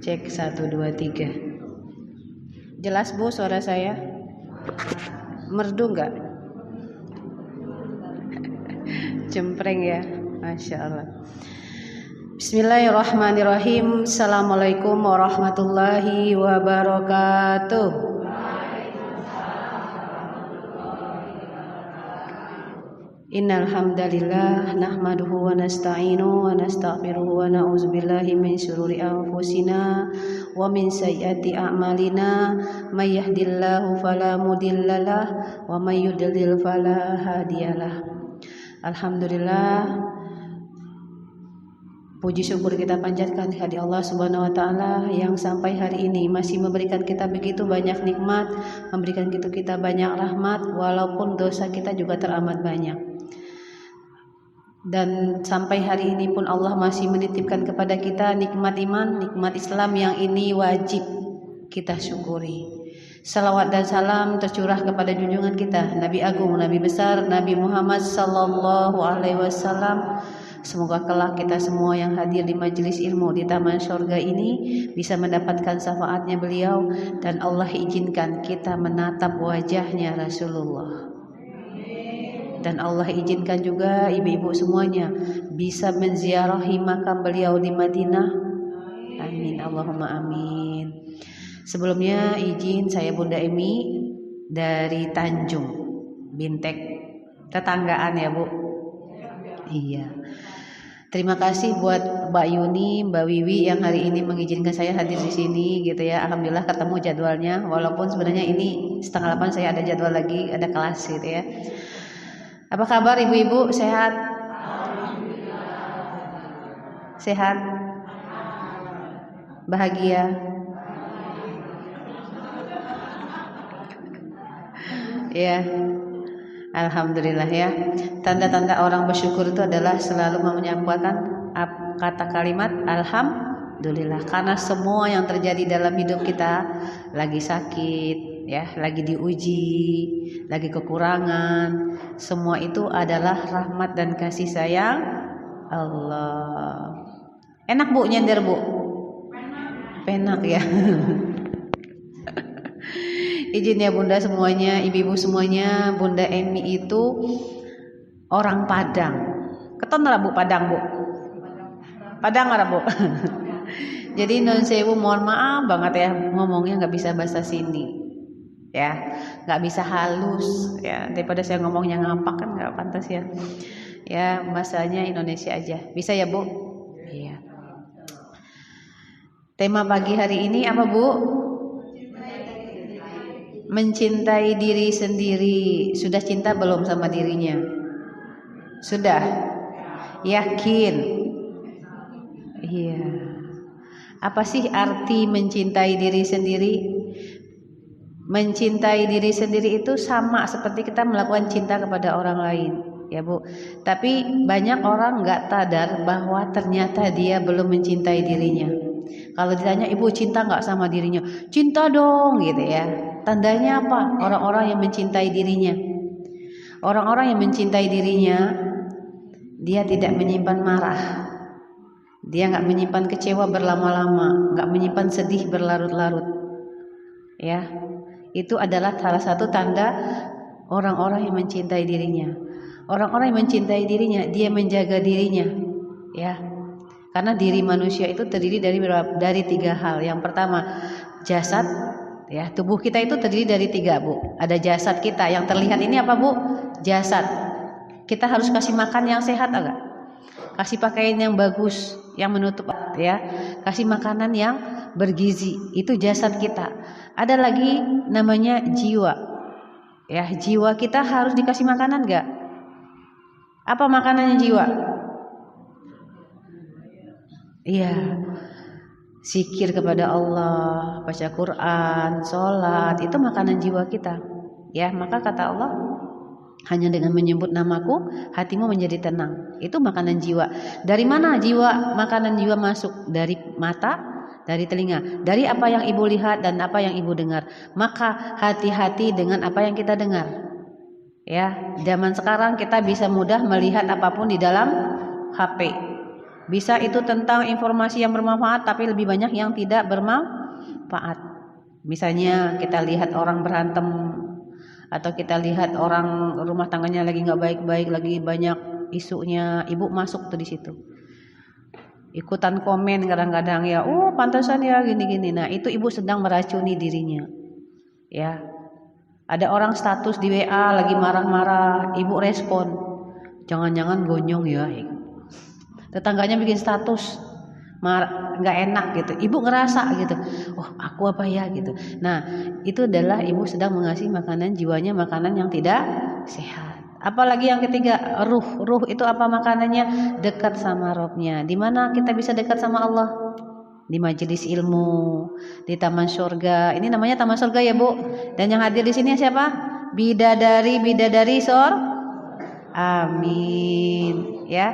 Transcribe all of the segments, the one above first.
Cek 1 2 3. Jelas Bu suara saya? Merdu nggak? Cempreng ya, Masya Allah. Bismillahirrahmanirrahim. Assalamualaikum warahmatullahi wabarakatuh. Innal hamdalillah nahmaduhu wa nasta'inuhu wa nastaghfiruhu wa na'udzu billahi min syururi anfusina wa min sayyiati a'malina may yahdihillahu fala mudhillalah wa may yudlil fala hadiyalah. Alhamdulillah, puji syukur kita panjatkan kepada Allah Subhanahu wa taala yang sampai hari ini masih memberikan kita begitu banyak nikmat, memberikan kita banyak rahmat walaupun dosa kita juga teramat banyak. Dan sampai hari ini pun Allah masih menitipkan kepada kita nikmat iman, nikmat Islam yang ini wajib kita syukuri. Salawat dan salam tercurah kepada junjungan kita Nabi Agung, Nabi besar, Nabi Muhammad sallallahu alaihi wasallam. Semoga kelak kita semua yang hadir di majelis ilmu di taman surga ini bisa mendapatkan syafaatnya beliau, dan Allah izinkan kita menatap wajahnya Rasulullah. Dan Allah izinkan juga ibu-ibu semuanya bisa menziarahi makam beliau di Madinah. Amin, Allahumma amin. Sebelumnya izin saya Bunda Emi dari Tanjung Bintek, tetanggaan ya Bu. Iya. Terima kasih buat Mbak Yuni, Mbak Wiwi yang hari ini mengizinkan saya hadir di sini gitu ya. Alhamdulillah ketemu jadwalnya, walaupun sebenarnya ini 7:30 saya ada jadwal lagi, ada kelas gitu ya. Apa kabar ibu-ibu? Sehat? Sehat? Bahagia? Ya, alhamdulillah ya. Tanda-tanda orang bersyukur itu adalah selalu menyampaikan kata kalimat alhamdulillah, karena semua yang terjadi dalam hidup kita, lagi sakit ya, lagi diuji, lagi kekurangan, semua itu adalah rahmat dan kasih sayang Allah. Enak Bu nyender Bu? Penak ya. Izin ya Bunda semuanya, ibu-ibu semuanya, Bunda Emi itu orang Padang. Keton ora Bu Padang Bu? Padang ora Bu? Jadi non sewu mohon maaf banget ya, ngomongnya nggak bisa bahasa sini. Ya, nggak bisa halus ya, daripada saya ngomongnya ngapak kan nggak pantas ya. Ya, bahasanya Indonesia aja. Bisa ya Bu? Iya. Tema pagi hari ini apa Bu? Mencintai diri sendiri. Sudah cinta belum sama dirinya? Sudah? Yakin? Iya. Apa sih arti mencintai diri sendiri? Mencintai diri sendiri itu sama seperti kita melakukan cinta kepada orang lain ya Bu. Tapi banyak orang nggak sadar bahwa ternyata dia belum mencintai dirinya. Kalau ditanya ibu cinta nggak sama dirinya, cinta dong gitu ya. Tandanya apa? Orang-orang yang mencintai dirinya. Orang-orang yang mencintai dirinya, dia tidak menyimpan marah, dia nggak menyimpan kecewa berlama-lama, nggak menyimpan sedih berlarut-larut ya. Itu adalah salah satu tanda orang-orang yang mencintai dirinya. Orang-orang yang mencintai dirinya, dia menjaga dirinya, ya. Karena diri manusia itu terdiri dari 3 hal. Yang pertama, jasad, ya. Tubuh kita itu terdiri dari 3 Bu. Ada jasad kita, yang terlihat ini apa Bu? Jasad. Kita harus kasih makan yang sehat agak. Kasih pakaian yang bagus, yang menutup, ya. Kasih makanan yang bergizi, itu jasad kita. Ada lagi namanya jiwa. Ya, jiwa kita harus dikasih makanan enggak? Apa makanannya jiwa? Iya. Zikir kepada Allah, baca Quran, sholat, itu makanan jiwa kita. Ya, maka kata Allah, hanya dengan menyebut namaku, hatimu menjadi tenang. Itu makanan jiwa. Dari mana makanan jiwa masuk? Dari mata, dari telinga, dari apa yang ibu lihat dan apa yang ibu dengar. Maka hati-hati dengan apa yang kita dengar. Ya, zaman sekarang kita bisa mudah melihat apapun di dalam HP. Bisa itu tentang informasi yang bermanfaat, tapi lebih banyak yang tidak bermanfaat. Misalnya kita lihat orang berantem, atau kita lihat orang rumah tangganya lagi nggak baik-baik, lagi banyak isunya, ibu masuk tuh di situ. Ikutan komen kadang-kadang ya, oh pantasan ya gini-gini. Nah itu ibu sedang meracuni dirinya. Ya, ada orang status di WA lagi marah-marah, ibu respon, jangan-jangan gonyong ya. Tetangganya bikin status nggak enak gitu, ibu ngerasa gitu, oh aku apa ya gitu. Nah itu adalah ibu sedang mengasih makanan jiwanya, makanan yang tidak sehat. Apalagi yang ketiga, ruh itu apa makanannya? Dekat sama Robnya. Di mana kita bisa dekat sama Allah? Di majelis ilmu, di taman surga. Ini namanya taman surga ya Bu. Dan yang hadir di sini siapa? Bidadari amin ya.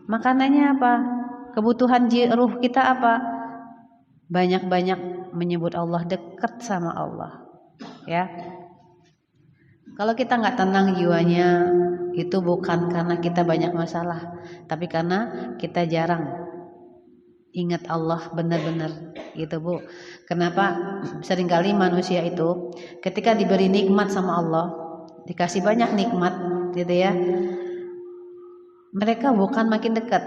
Makanannya apa? Kebutuhan ruh kita apa? Banyak-banyak menyebut Allah, dekat sama Allah ya. Kalau kita nggak tenang jiwanya, itu bukan karena kita banyak masalah, tapi karena kita jarang ingat Allah benar-benar gitu Bu. Kenapa? Seringkali manusia itu ketika diberi nikmat sama Allah, dikasih banyak nikmat gitu ya, mereka bukan makin dekat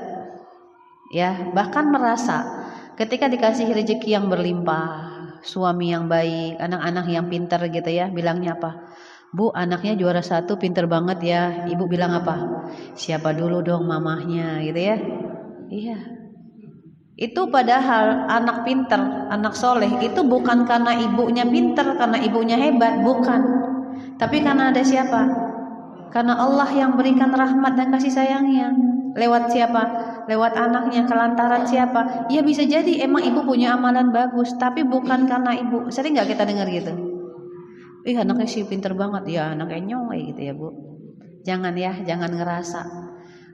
ya, bahkan merasa ketika dikasih rezeki yang berlimpah, suami yang baik, anak-anak yang pintar gitu ya, bilangnya apa? Bu, anaknya juara 1, pinter banget ya. Ibu bilang apa? Siapa dulu dong mamahnya gitu ya. Iya. Itu padahal anak pinter, anak soleh itu bukan karena ibunya pinter, karena ibunya hebat, bukan. Tapi karena ada siapa? Karena Allah yang berikan rahmat dan kasih sayangnya. Lewat siapa? Lewat anaknya. Kelantaran siapa? Ya bisa jadi emang ibu punya amalan bagus, tapi bukan karena ibu. Sering gak kita dengar gitu? Anaknya sih pinter banget ya, anaknya nyong gitu ya Bu. Jangan ya, jangan ngerasa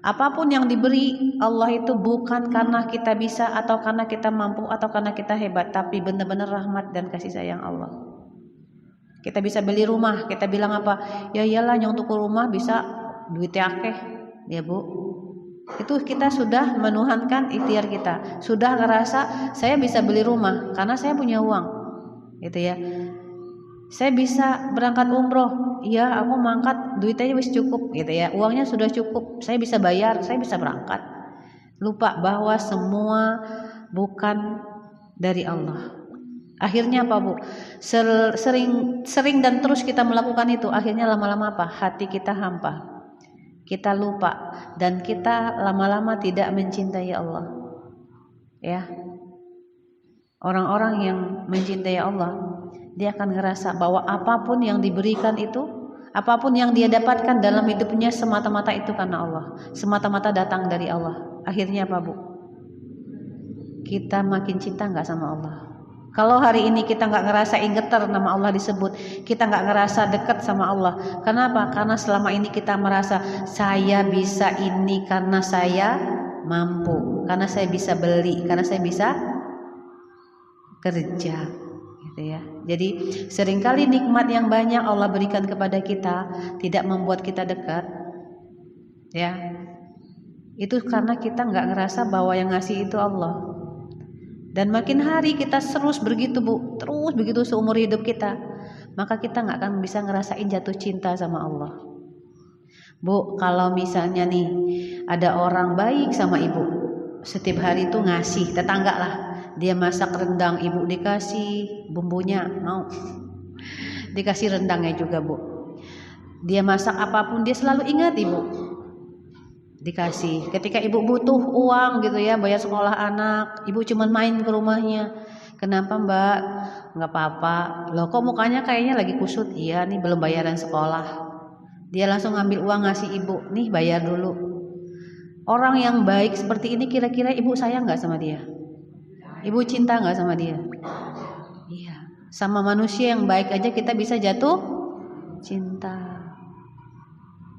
apapun yang diberi Allah itu bukan karena kita bisa, atau karena kita mampu, atau karena kita hebat, tapi benar-benar rahmat dan kasih sayang Allah. Kita bisa beli rumah, kita bilang apa? Ya iyalah nyong tuku rumah bisa duitnya akeh ya Bu. Itu kita sudah menuhankan ikhtiar kita, sudah ngerasa saya bisa beli rumah karena saya punya uang gitu ya. Saya bisa berangkat umroh, iya aku mangkat duitnya wis cukup gitu ya, uangnya sudah cukup, saya bisa bayar, saya bisa berangkat. Lupa bahwa semua bukan dari Allah. Akhirnya apa Bu? Sering dan terus kita melakukan itu, akhirnya lama-lama apa? Hati kita hampa, kita lupa, dan kita lama-lama tidak mencintai Allah. Ya, orang-orang yang mencintai Allah, dia akan ngerasa bahwa apapun yang diberikan itu, apapun yang dia dapatkan dalam hidupnya semata-mata itu karena Allah, semata-mata datang dari Allah. Akhirnya apa Bu? Kita makin cinta nggak sama Allah. Kalau hari ini kita nggak ngerasa getar nama Allah disebut, kita nggak ngerasa dekat sama Allah. Kenapa? Karena selama ini kita merasa saya bisa ini karena saya mampu, karena saya bisa beli, karena saya bisa kerja. Ya. Jadi seringkali nikmat yang banyak Allah berikan kepada kita tidak membuat kita dekat, ya. Itu karena kita nggak ngerasa bahwa yang ngasih itu Allah. Dan makin hari kita terus begitu Bu, terus begitu seumur hidup kita, maka kita nggak akan bisa ngerasain jatuh cinta sama Allah. Bu, kalau misalnya nih ada orang baik sama ibu, setiap hari itu ngasih, tetangga lah. Dia masak rendang, ibu dikasih bumbunya, mau dikasih rendangnya juga Bu. Dia masak apapun dia selalu ingat ibu, dikasih. Ketika ibu butuh uang gitu ya, bayar sekolah anak, ibu cuman main ke rumahnya. Kenapa Mbak? Nggak apa-apa. Loh kok mukanya kayaknya lagi kusut? Iya nih belum bayaran sekolah. Dia langsung ngambil uang ngasih ibu, nih bayar dulu. Orang yang baik seperti ini kira-kira ibu sayang nggak sama dia? Ibu cinta nggak sama dia? Iya. Sama manusia yang baik aja kita bisa jatuh cinta.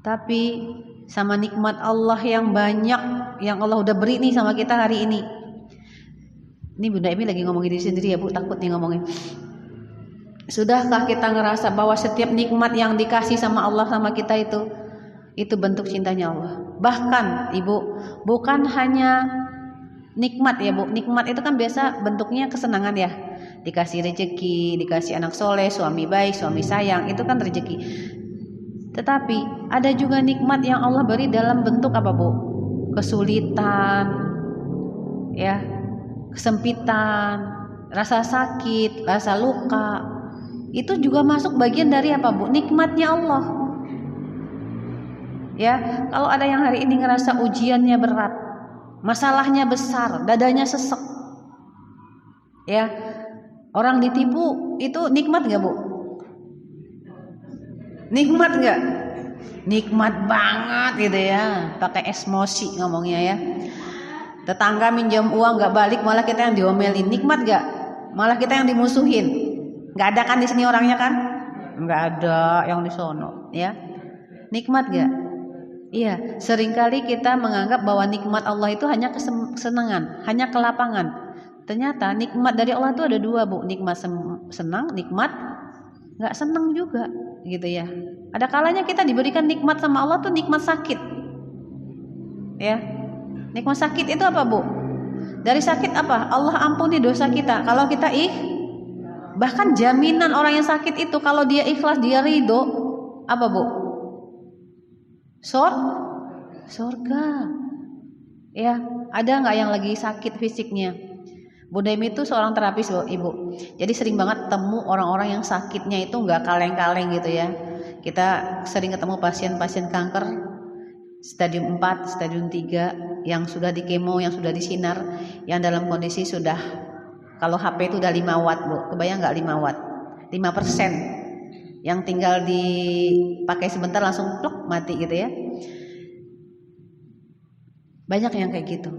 Tapi sama nikmat Allah yang banyak yang Allah udah beri nih sama kita hari ini. Ini Bunda Emi lagi ngomongin diri sendiri ya Bu, takut nih ngomongin. Sudahkah kita ngerasa bahwa setiap nikmat yang dikasih sama Allah sama kita Itu bentuk cintanya Allah. Bahkan Ibu, bukan hanya nikmat ya Bu. Nikmat itu kan biasa bentuknya kesenangan ya. Dikasih rezeki, dikasih anak soleh, suami baik, suami sayang, itu kan rezeki. Tetapi ada juga nikmat yang Allah beri dalam bentuk apa Bu? Kesulitan, ya, kesempitan, rasa sakit, rasa luka. Itu juga masuk bagian dari apa Bu? Nikmatnya Allah. Ya, kalau ada yang hari ini ngerasa ujiannya berat, masalahnya besar, dadanya sesek, ya, orang ditipu, itu nikmat gak Bu? Nikmat gak? Nikmat banget gitu ya, pakai emosi ngomongnya ya. Tetangga minjam uang gak balik, malah kita yang diomelin. Nikmat gak? Malah kita yang dimusuhin. Gak ada kan di sini orangnya kan? Gak ada yang di sono, ya. Nikmat gak? Iya, seringkali kita menganggap bahwa nikmat Allah itu hanya kesenangan, hanya kelapangan. Ternyata nikmat dari Allah itu ada dua Bu, nikmat senang, nikmat nggak senang juga, gitu ya. Ada kalanya kita diberikan nikmat sama Allah tuh nikmat sakit, ya. Nikmat sakit itu apa Bu? Dari sakit apa? Allah ampuni dosa kita. Kalau kita bahkan jaminan orang yang sakit itu kalau dia ikhlas, dia ridho, apa Bu? Surga. Ya, ada nggak yang lagi sakit fisiknya? Bu Demi itu seorang terapis Ibu. Jadi sering banget temu orang-orang yang sakitnya itu nggak kaleng-kaleng gitu ya. Kita sering ketemu pasien-pasien kanker stadium 4, stadium 3 yang sudah di kemo, yang sudah disinar, yang dalam kondisi sudah, kalau HP itu udah 5 watt Bu. Kebayang nggak 5 watt? 5%. Yang tinggal dipakai sebentar langsung pluk mati gitu ya. Banyak yang kayak gitu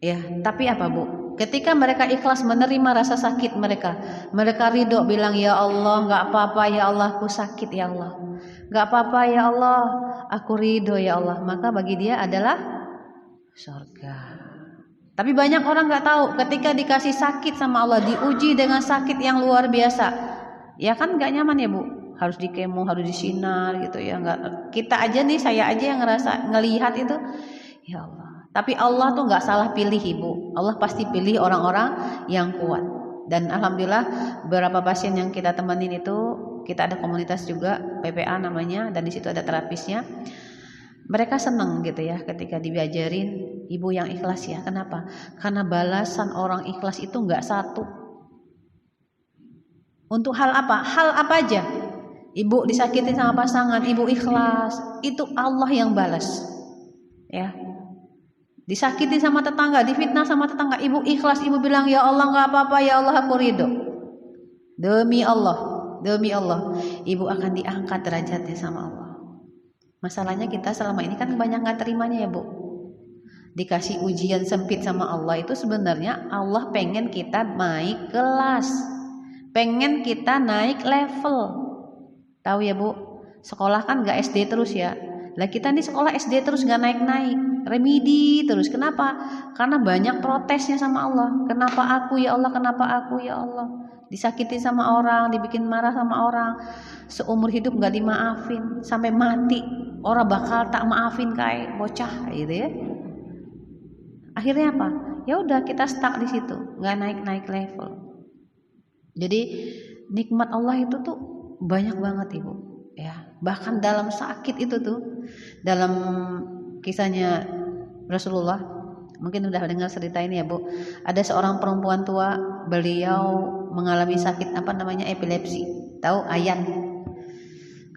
ya. Tapi apa Bu? Ketika mereka ikhlas menerima rasa sakit mereka ridho bilang, ya Allah gak apa-apa ya Allah, aku sakit ya Allah, gak apa-apa ya Allah, aku ridho ya Allah, maka bagi dia adalah surga. Tapi banyak orang gak tahu, ketika dikasih sakit sama Allah, diuji dengan sakit yang luar biasa, ya kan gak nyaman ya Bu, harus di kemo, harus disinar gitu ya. Enggak, kita aja nih, saya aja yang ngerasa ngelihat itu, ya Allah. Tapi Allah tuh nggak salah pilih Ibu. Allah pasti pilih orang-orang yang kuat. Dan alhamdulillah beberapa pasien yang kita temenin itu, kita ada komunitas juga, PPA namanya, dan di situ ada terapisnya. Mereka senang gitu ya ketika diajarin Ibu yang ikhlas ya. Kenapa? Karena balasan orang ikhlas itu nggak satu. Untuk hal apa? Hal apa aja? Ibu disakitin sama pasangan, Ibu ikhlas, itu Allah yang balas. Ya. Disakiti sama tetangga, difitnah sama tetangga, Ibu ikhlas, Ibu bilang, ya Allah gak apa-apa ya Allah, aku ridho. Demi Allah, Ibu akan diangkat derajatnya sama Allah. Masalahnya kita selama ini kan banyak gak terimanya ya Bu. Dikasih ujian sempit sama Allah itu sebenarnya Allah pengen kita naik kelas, pengen kita naik level. Tahu ya Bu, sekolah kan gak SD terus ya. Lah kita nih sekolah SD terus gak naik-naik, remedi terus. Kenapa? Karena banyak protesnya sama Allah. Kenapa aku ya Allah, kenapa aku ya Allah. Disakiti sama orang, dibikin marah sama orang, seumur hidup gak dimaafin, sampai mati orang bakal tak maafin kayak bocah gitu ya. Akhirnya apa? Ya udah kita stuck di situ, gak naik-naik level. Jadi nikmat Allah itu tuh banyak banget Ibu. Ya, bahkan dalam sakit itu tuh, dalam kisahnya Rasulullah, mungkin udah dengar cerita ini ya Bu. Ada seorang perempuan tua, beliau mengalami sakit apa namanya epilepsi. Tahu ayan?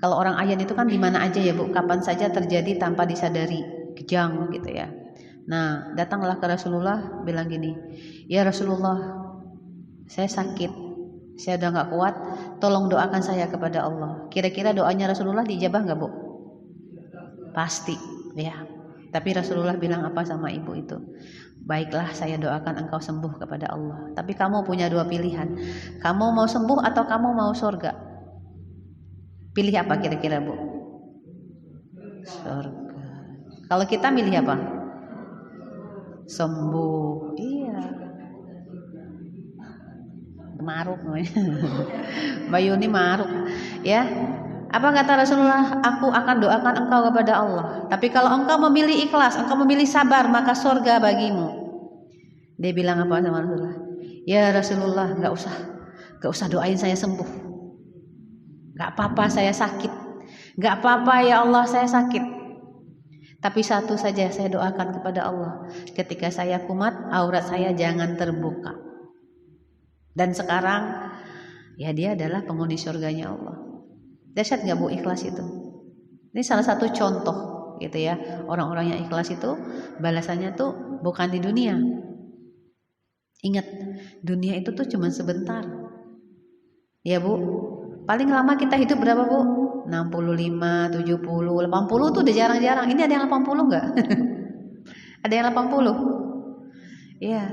Kalau orang ayan itu kan di mana aja ya Bu, kapan saja terjadi tanpa disadari, kejang gitu ya. Nah, datanglah ke Rasulullah bilang gini, ya Rasulullah, saya sakit. Saya udah gak kuat, tolong doakan saya kepada Allah. Kira-kira doanya Rasulullah dijabah gak Bu? Pasti ya. Tapi Rasulullah bilang apa sama ibu itu? Baiklah, saya doakan engkau sembuh kepada Allah. Tapi kamu punya dua pilihan. Kamu mau sembuh atau kamu mau surga? Pilih apa kira-kira Bu? Surga. Kalau kita milih apa? Sembuh. Iya. Maruk Mbak Yuni maruk ya. Apa kata Rasulullah? Aku akan doakan engkau kepada Allah. Tapi kalau engkau memilih ikhlas, engkau memilih sabar, maka surga bagimu. Dia bilang apa sama Rasulullah? Ya Rasulullah, nggak usah doain saya sembuh. Nggak apa-apa saya sakit. Nggak apa-apa ya Allah saya sakit. Tapi satu saja saya doakan kepada Allah. Ketika saya kumat, aurat saya jangan terbuka. Dan sekarang, ya dia adalah penghuni surganya Allah. Dahsyat nggak Bu ikhlas itu? Ini salah satu contoh gitu ya. Orang-orang yang ikhlas itu balasannya tuh bukan di dunia. Ingat, dunia itu tuh cuma sebentar. Ya Bu, paling lama kita hidup berapa Bu? 65, 70, 80 tuh udah jarang-jarang. Ini ada yang 80 enggak? Ada yang 80? Iya.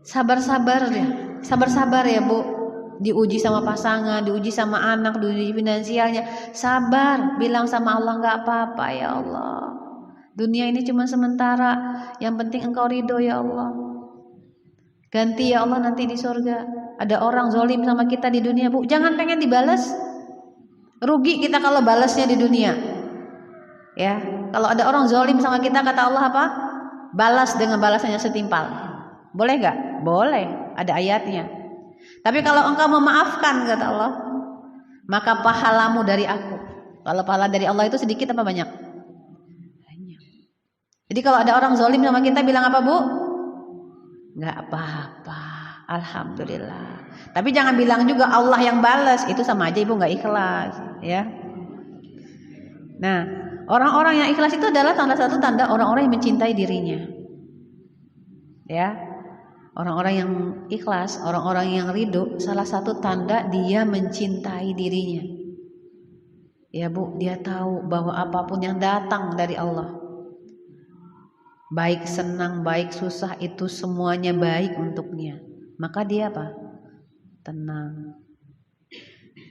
Sabar-sabar ya. Sabar-sabar ya Bu. Diuji sama pasangan, diuji sama anak, diuji finansialnya. Sabar, bilang sama Allah enggak apa-apa ya Allah. Dunia ini cuma sementara. Yang penting engkau ridho ya Allah. Ganti ya Allah nanti di surga. Ada orang zolim sama kita di dunia Bu. Jangan pengen dibalas. Rugi kita kalau balasnya di dunia. Ya, kalau ada orang zolim sama kita kata Allah apa? Balas dengan balasannya setimpal. Boleh nggak? Boleh. Ada ayatnya. Tapi kalau engkau memaafkan kata Allah, maka pahalamu dari aku. Kalau pahala dari Allah itu sedikit apa banyak? Banyak. Jadi kalau ada orang zolim sama kita bilang apa Bu? Nggak apa-apa, alhamdulillah. Tapi jangan bilang juga Allah yang balas, itu sama aja Ibu nggak ikhlas, ya. Nah, orang-orang yang ikhlas itu adalah salah satu tanda orang-orang yang mencintai dirinya, ya. Orang-orang yang ikhlas, orang-orang yang ridho, salah satu tanda dia mencintai dirinya. Ya Bu, dia tahu bahwa apapun yang datang dari Allah, baik senang, baik susah, itu semuanya baik untuknya. Maka dia apa? Tenang.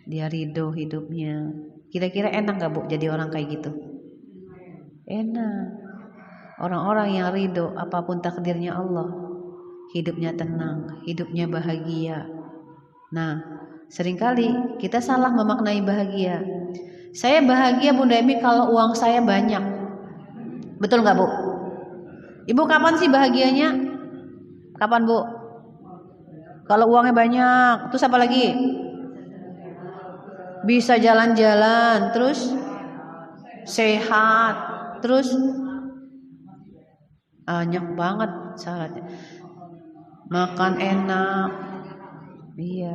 Dia ridho hidupnya. Kira-kira enak gak Bu jadi orang kayak gitu? Enak. Orang-orang yang ridho apapun takdirnya Allah, hidupnya tenang, hidupnya bahagia. Nah, seringkali kita salah memaknai bahagia. Saya bahagia Bunda Emi kalau uang saya banyak. Betul gak Bu? Ibu kapan sih bahagianya? Kapan Bu? Kalau uangnya banyak, terus apa lagi? Bisa jalan-jalan, terus sehat, terus banyak banget syaratnya. Makan enak, iya.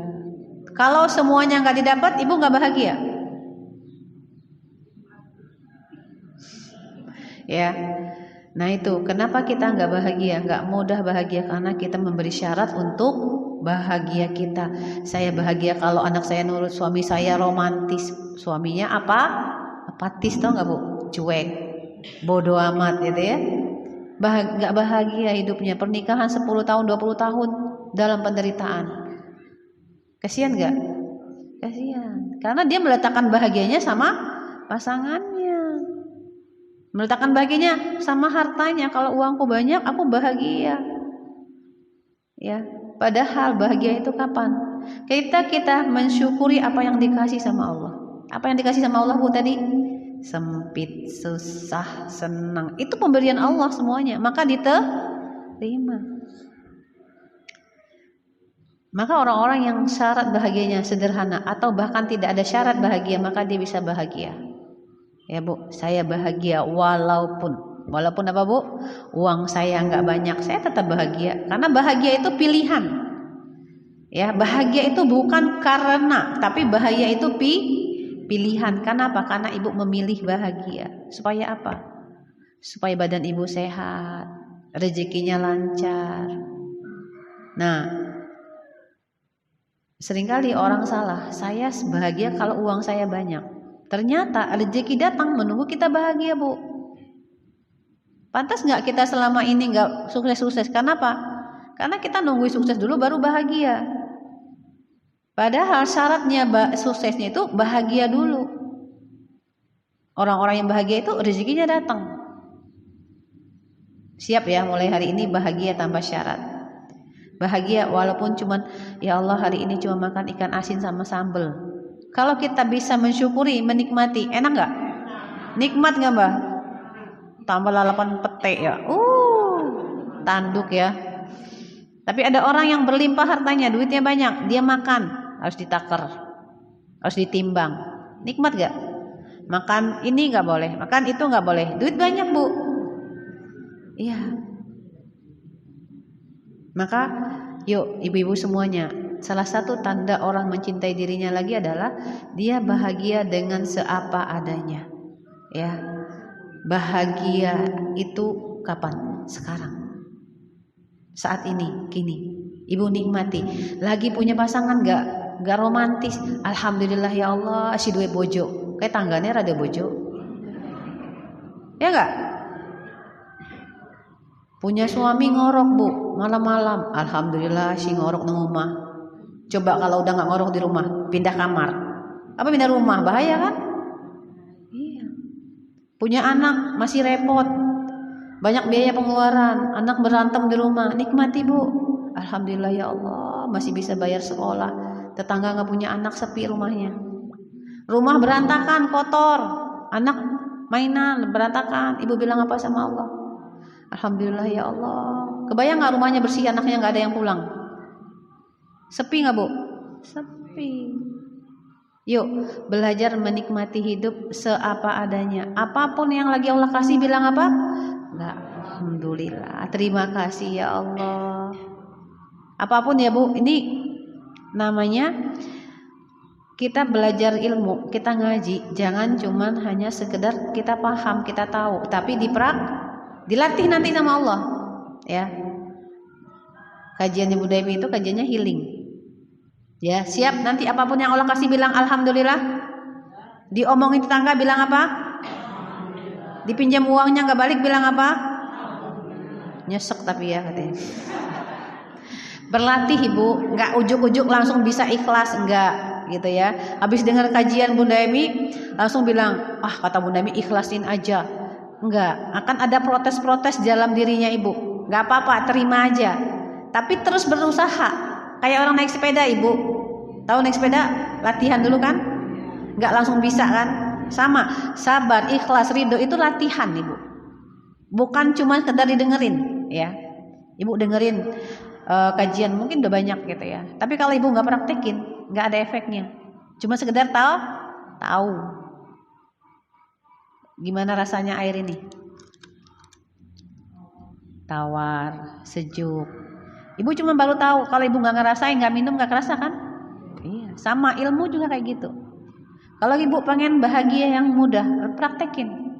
Kalau semuanya nggak didapat, Ibu nggak bahagia? Ya. Nah itu kenapa kita nggak bahagia, nggak mudah bahagia, karena kita memberi syarat untuk bahagia kita. Saya bahagia kalau anak saya nurut, suami saya romantis, suaminya apa? Apatis, tau nggak Bu? Cuek, bodoh amat gitu ya. Nggak bahagia hidupnya, pernikahan 10 tahun, 20 tahun dalam penderitaan. Kasihan nggak? Kasihan, karena dia meletakkan bahagianya sama pasangannya. Meletakkan bahagianya sama hartanya. Kalau uangku banyak, aku bahagia. Ya, padahal bahagia itu kapan? Kita mensyukuri apa yang dikasih sama Allah. Apa yang dikasih sama Allah Bu tadi? Sempit, susah, senang. Itu pemberian Allah semuanya. Maka diterima. Maka orang-orang yang syarat bahagianya sederhana atau bahkan tidak ada syarat bahagia, maka dia bisa bahagia. Ya Bu, saya bahagia walaupun apa Bu? Uang saya nggak banyak, saya tetap bahagia. Karena bahagia itu pilihan. Ya, bahagia itu bukan karena, tapi bahagia itu pilihan. Kenapa? Karena Ibu memilih bahagia. Supaya apa? Supaya badan Ibu sehat, rezekinya lancar. Nah, seringkali orang salah. Saya bahagia kalau uang saya banyak. Ternyata rezeki datang menunggu kita bahagia Bu. Pantas nggak kita selama ini nggak sukses-sukses? Kenapa? Karena kita nunggu sukses dulu baru bahagia. Padahal syaratnya suksesnya itu bahagia dulu. Orang-orang yang bahagia itu rezekinya datang. Siap ya, mulai hari ini bahagia tanpa syarat. Bahagia walaupun cuman ya Allah hari ini cuma makan ikan asin sama sambal. Kalau kita bisa mensyukuri, menikmati, enak nggak? Nikmat nggak Mbak? Tambah lalapan pete ya. Tanduk ya. Tapi ada orang yang berlimpah hartanya, duitnya banyak, dia makan harus ditakar, harus ditimbang. Nikmat gak? Makan ini nggak boleh, makan itu nggak boleh. Duit banyak Bu. Iya. Maka yuk ibu-ibu semuanya, salah satu tanda orang mencintai dirinya lagi adalah dia bahagia dengan seapa adanya. Ya. Bahagia itu kapan? Sekarang. Saat ini, kini. Ibu nikmati. Lagi punya pasangan gak romantis. Alhamdulillah ya Allah, si duwe bojo. Kayak tangganya rada bojo. Ya gak? Punya suami ngorok Bu, malam-malam. Alhamdulillah si ngorok nang rumah. Coba kalau udah gak ngorok di rumah, pindah kamar. Apa pindah rumah? Bahaya kan? Iya. Punya anak masih repot. Banyak biaya pengeluaran, anak berantem di rumah. Nikmati Bu. Alhamdulillah ya Allah, masih bisa bayar sekolah. Tetangga gak punya anak, sepi rumahnya. Rumah berantakan, kotor. Anak mainan berantakan. Ibu bilang apa sama Allah? Alhamdulillah ya Allah. Kebayang gak rumahnya bersih, anaknya gak ada yang pulang? Sepi gak Bu? Sepi. Yuk belajar menikmati hidup seapa adanya. Apapun yang lagi Allah kasih, bilang apa? Enggak, alhamdulillah, terima kasih ya Allah. Apapun ya Bu, ini namanya kita belajar ilmu, kita ngaji. Jangan cuman hanya sekedar kita paham, kita tahu, tapi dilatih nanti sama Allah. Ya, kajian Ibu Daimi itu kajiannya healing. Ya, siap nanti apapun yang Allah kasih bilang alhamdulillah. Diomongin tetangga bilang apa? Dipinjam uangnya nggak balik bilang apa? Nyesek tapi ya katanya. Berlatih Ibu, nggak ujuk-ujuk langsung bisa ikhlas, enggak gitu ya. Habis dengar kajian Bunda Emi langsung bilang, kata Bunda Emi ikhlasin aja. Enggak, akan ada protes-protes dalam dirinya Ibu. Nggak apa-apa, terima aja. Tapi terus berusaha. Kayak orang naik sepeda Ibu. Tahu naik sepeda? Latihan dulu kan? Nggak langsung bisa kan? Sama, sabar, ikhlas, ridho itu latihan Ibu. Bukan cuma sekedar didengerin ya. Ibu dengerin kajian mungkin udah banyak gitu ya. Tapi kalau Ibu nggak praktekin, nggak ada efeknya. Cuma sekedar tahu. Gimana rasanya air ini? Tawar, sejuk. Ibu cuma baru tahu. Kalau Ibu nggak ngerasain, nggak minum, nggak kerasa kan? Iya. Sama ilmu juga kayak gitu. Kalau Ibu pengen bahagia yang mudah, praktekin.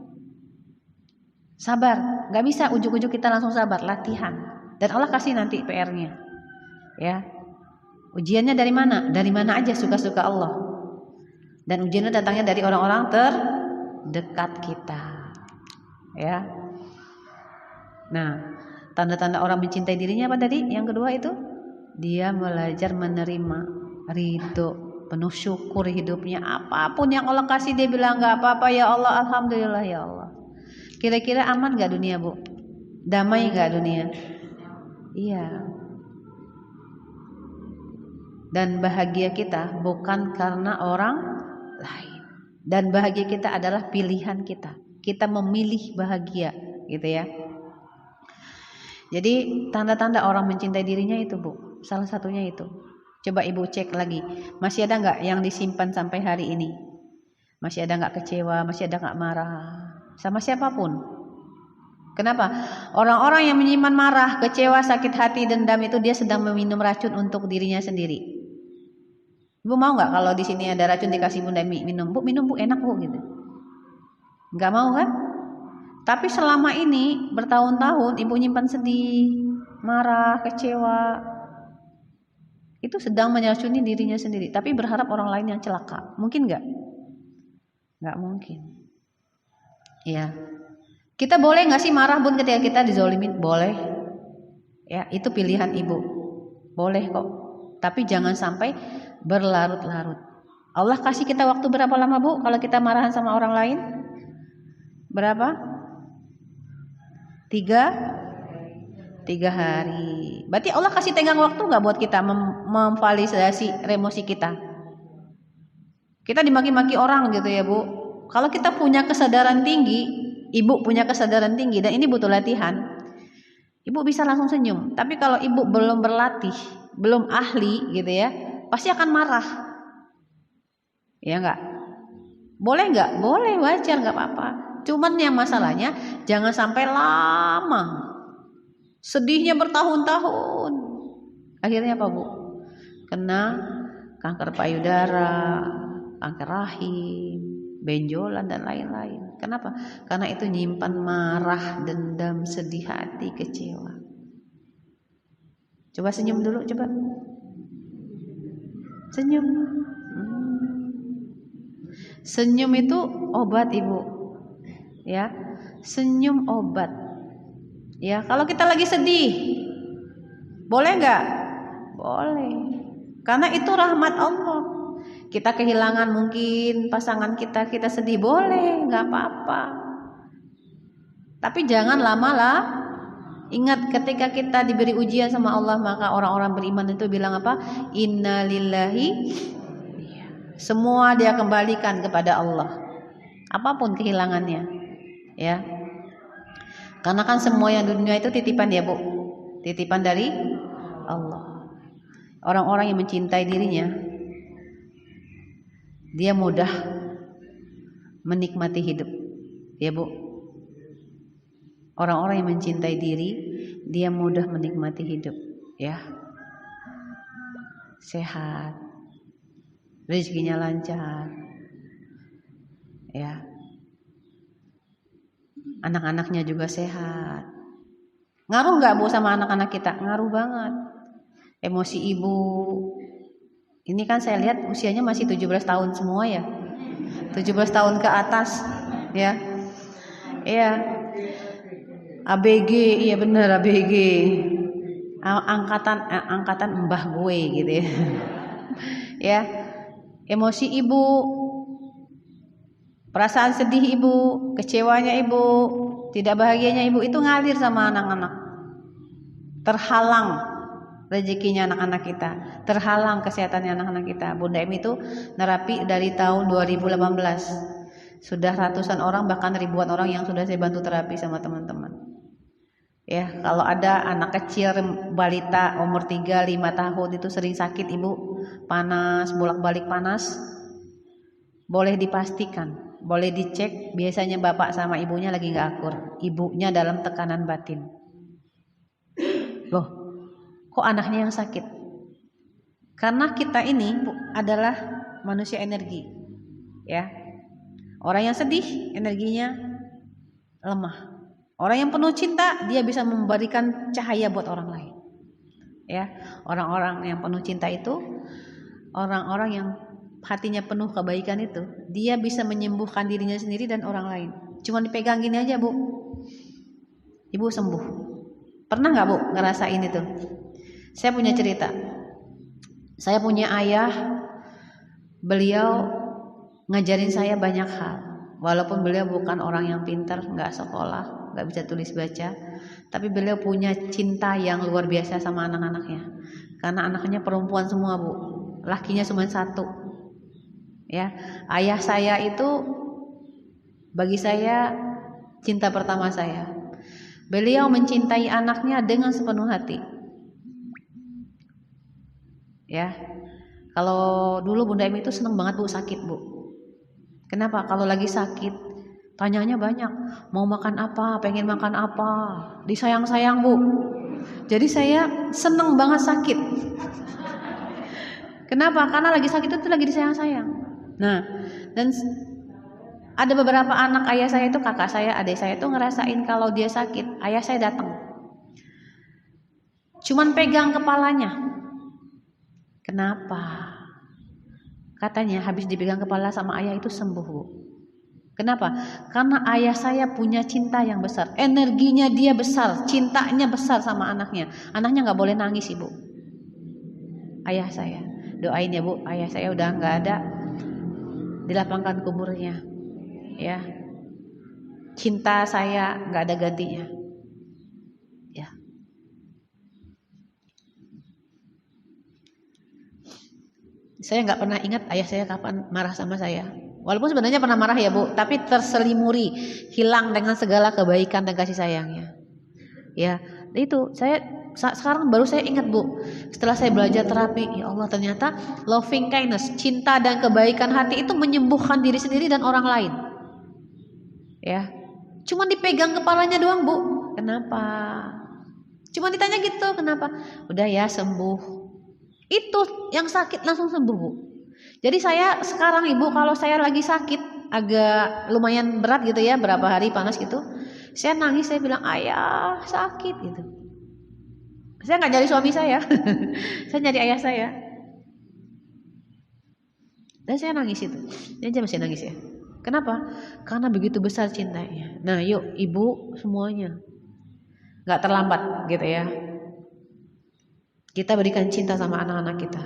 Sabar, nggak bisa ujuk-ujuk kita langsung sabar, latihan. Dan Allah kasih nanti PR-nya. Ya. Ujiannya dari mana? Dari mana aja suka-suka Allah. Dan ujiannya datangnya dari orang-orang terdekat kita. Ya. Nah, tanda-tanda orang mencintai dirinya apa tadi? Yang kedua itu dia belajar menerima, ridho, penuh syukur hidupnya. Apapun yang Allah kasih dia bilang nggak apa-apa ya Allah, alhamdulillah ya Allah. Kira-kira aman nggak dunia Bu? Damai nggak dunia? Iya. Dan bahagia kita bukan karena orang lain. Dan bahagia kita adalah pilihan kita. Kita memilih bahagia, gitu ya. Jadi tanda-tanda orang mencintai dirinya itu Bu. Salah satunya itu. Coba Ibu cek lagi. Masih ada nggak yang disimpan sampai hari ini? Masih ada nggak kecewa? Masih ada nggak marah? Sama siapapun. Kenapa? Orang-orang yang menyimpan marah, kecewa, sakit hati, dendam itu dia sedang meminum racun untuk dirinya sendiri. Ibu mau nggak kalau di sini ada racun dikasih Bunda minum? Bu minum Bu, enak Bu gitu. Nggak mau kan? Tapi selama ini bertahun-tahun Ibu nyimpan sedih, marah, kecewa. Itu sedang menyeracuni dirinya sendiri. Tapi berharap orang lain yang celaka. Mungkin nggak? Nggak mungkin. Ya. Kita boleh nggak sih marah Bun ketika kita dizolimin? Boleh. Ya, itu pilihan Ibu. Boleh kok. Tapi jangan sampai berlarut-larut. Allah kasih kita waktu berapa lama Bu kalau kita marahan sama orang lain? Berapa? 3 hari. Berarti Allah kasih tenggang waktu nggak buat kita memvalidasi emosi kita? Kita dimaki-maki orang gitu ya Bu. Kalau kita punya kesadaran tinggi, ibu punya kesadaran tinggi dan ini butuh latihan, ibu bisa langsung senyum. Tapi kalau ibu belum berlatih, belum ahli gitu ya, pasti akan marah. Ya enggak? Boleh enggak? Boleh, wajar, enggak apa-apa. Cuman yang masalahnya jangan sampai lama. Sedihnya bertahun-tahun. Akhirnya apa Bu? Kena kanker payudara, kanker rahim, benjolan dan lain-lain. Kenapa? Karena itu nyimpan marah, dendam, sedih hati, kecewa. Coba senyum dulu, coba. Senyum. Senyum itu obat Ibu. Ya. Senyum obat. Ya, kalau kita lagi sedih, boleh enggak? Boleh. Karena itu rahmat Allah. Kita kehilangan mungkin pasangan kita sedih, boleh, enggak apa-apa. Tapi jangan lama-lama. Ingat ketika kita diberi ujian sama Allah, maka orang-orang beriman itu bilang apa? Inna lillahi. Semua dia kembalikan kepada Allah. Apapun kehilangannya. Ya. Karena kan semua yang di dunia itu titipan ya Bu. Titipan dari Allah. Orang-orang yang mencintai dirinya, dia mudah menikmati hidup. Ya Bu. Orang-orang yang mencintai diri, dia mudah menikmati hidup. Ya. Sehat. Rezekinya lancar. Ya. Anak-anaknya juga sehat. Ngaruh nggak Bu sama anak-anak kita? Ngaruh banget. Emosi ibu. Ini kan saya lihat usianya masih 17 tahun semua ya. 17 tahun ke atas ya. Iya. ABG, iya bener ABG. Angkatan mbah gue gitu ya. Ya. Emosi ibu, perasaan sedih ibu, kecewanya ibu, tidak bahagianya ibu itu ngalir sama anak-anak. Terhalang rezekinya anak-anak kita, terhalang kesehatannya anak-anak kita. Bunda Em itu nerapi dari tahun 2018. Sudah ratusan orang bahkan ribuan orang yang sudah saya bantu terapi sama teman-teman. Ya, kalau ada anak kecil balita umur 3-5 tahun itu sering sakit ibu, panas, bolak-balik panas. Boleh dipastikan, boleh dicek, biasanya bapak sama ibunya lagi nggak akur, ibunya dalam tekanan batin. Loh, kok anaknya yang sakit? Karena kita ini adalah manusia energi, ya. Orang yang sedih energinya lemah. Orang yang penuh cinta dia bisa memberikan cahaya buat orang lain. Ya, orang-orang yang penuh cinta itu orang-orang yang hatinya penuh kebaikan itu, dia bisa menyembuhkan dirinya sendiri dan orang lain. Cuma dipegang gini aja Bu, ibu sembuh. Pernah nggak Bu ngerasain itu? Saya punya cerita. Saya punya ayah, beliau ngajarin saya banyak hal. Walaupun beliau bukan orang yang pintar, nggak sekolah, nggak bisa tulis baca, tapi beliau punya cinta yang luar biasa sama anak-anaknya. Karena anaknya perempuan semua Bu, lakinya cuma satu. Ya, ayah saya itu bagi saya cinta pertama saya. Beliau mencintai anaknya dengan sepenuh hati. Ya, kalau dulu Bunda Em itu seneng banget Bu sakit Bu. Kenapa? Kalau lagi sakit tanyanya banyak, mau makan apa, pengen makan apa, disayang-sayang Bu. Jadi saya seneng banget sakit. Kenapa? Karena lagi sakit itu lagi disayang-sayang. Nah, dan ada beberapa anak ayah saya itu, kakak saya, adik saya itu ngerasain kalau dia sakit, ayah saya datang. Cuman pegang kepalanya. Kenapa? Katanya habis dipegang kepala sama ayah itu sembuh Bu. Kenapa? Karena ayah saya punya cinta yang besar, energinya dia besar, cintanya besar sama anaknya. Anaknya nggak boleh nangis Ibu. Ayah saya, doain ya Bu, ayah saya udah nggak ada, dilapangkan kuburnya. Ya, cinta saya nggak ada gantinya. Ya. Saya nggak pernah ingat ayah saya kapan marah sama saya. Walaupun sebenarnya pernah marah ya Bu, tapi terselimuri, hilang dengan segala kebaikan dan kasih sayangnya. Ya, itu saya sekarang baru saya ingat Bu. Setelah saya belajar terapi, ya Allah ternyata loving kindness, cinta dan kebaikan hati itu menyembuhkan diri sendiri dan orang lain. Ya, cuma dipegang kepalanya doang Bu. Kenapa? Cuma ditanya gitu, kenapa? Udah ya sembuh. Itu yang sakit langsung sembuh Bu. Jadi saya sekarang Ibu kalau saya lagi sakit agak lumayan berat gitu ya, berapa hari panas gitu, saya nangis, saya bilang ayah sakit gitu. Saya nggak nyari suami saya, saya nyari ayah saya. Dan saya nangis itu, dia aja masih nangis ya. Kenapa? Karena begitu besar cintanya. Nah yuk Ibu semuanya, nggak terlambat gitu ya. Kita berikan cinta sama anak-anak kita.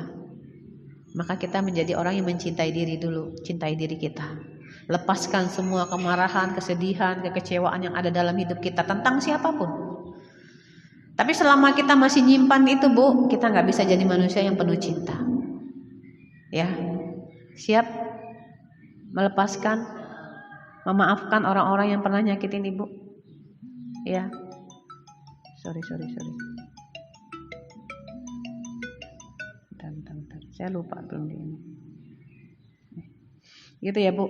Maka kita menjadi orang yang mencintai diri dulu, cintai diri kita. Lepaskan semua kemarahan, kesedihan, kekecewaan yang ada dalam hidup kita tentang siapapun. Tapi selama kita masih nyimpan itu Bu, kita nggak bisa jadi manusia yang penuh cinta. Ya, siap melepaskan, memaafkan orang-orang yang pernah nyakitin Ibu. Ya, sorry. Bentar. Saya lupa belum di ini. Gitu ya Bu.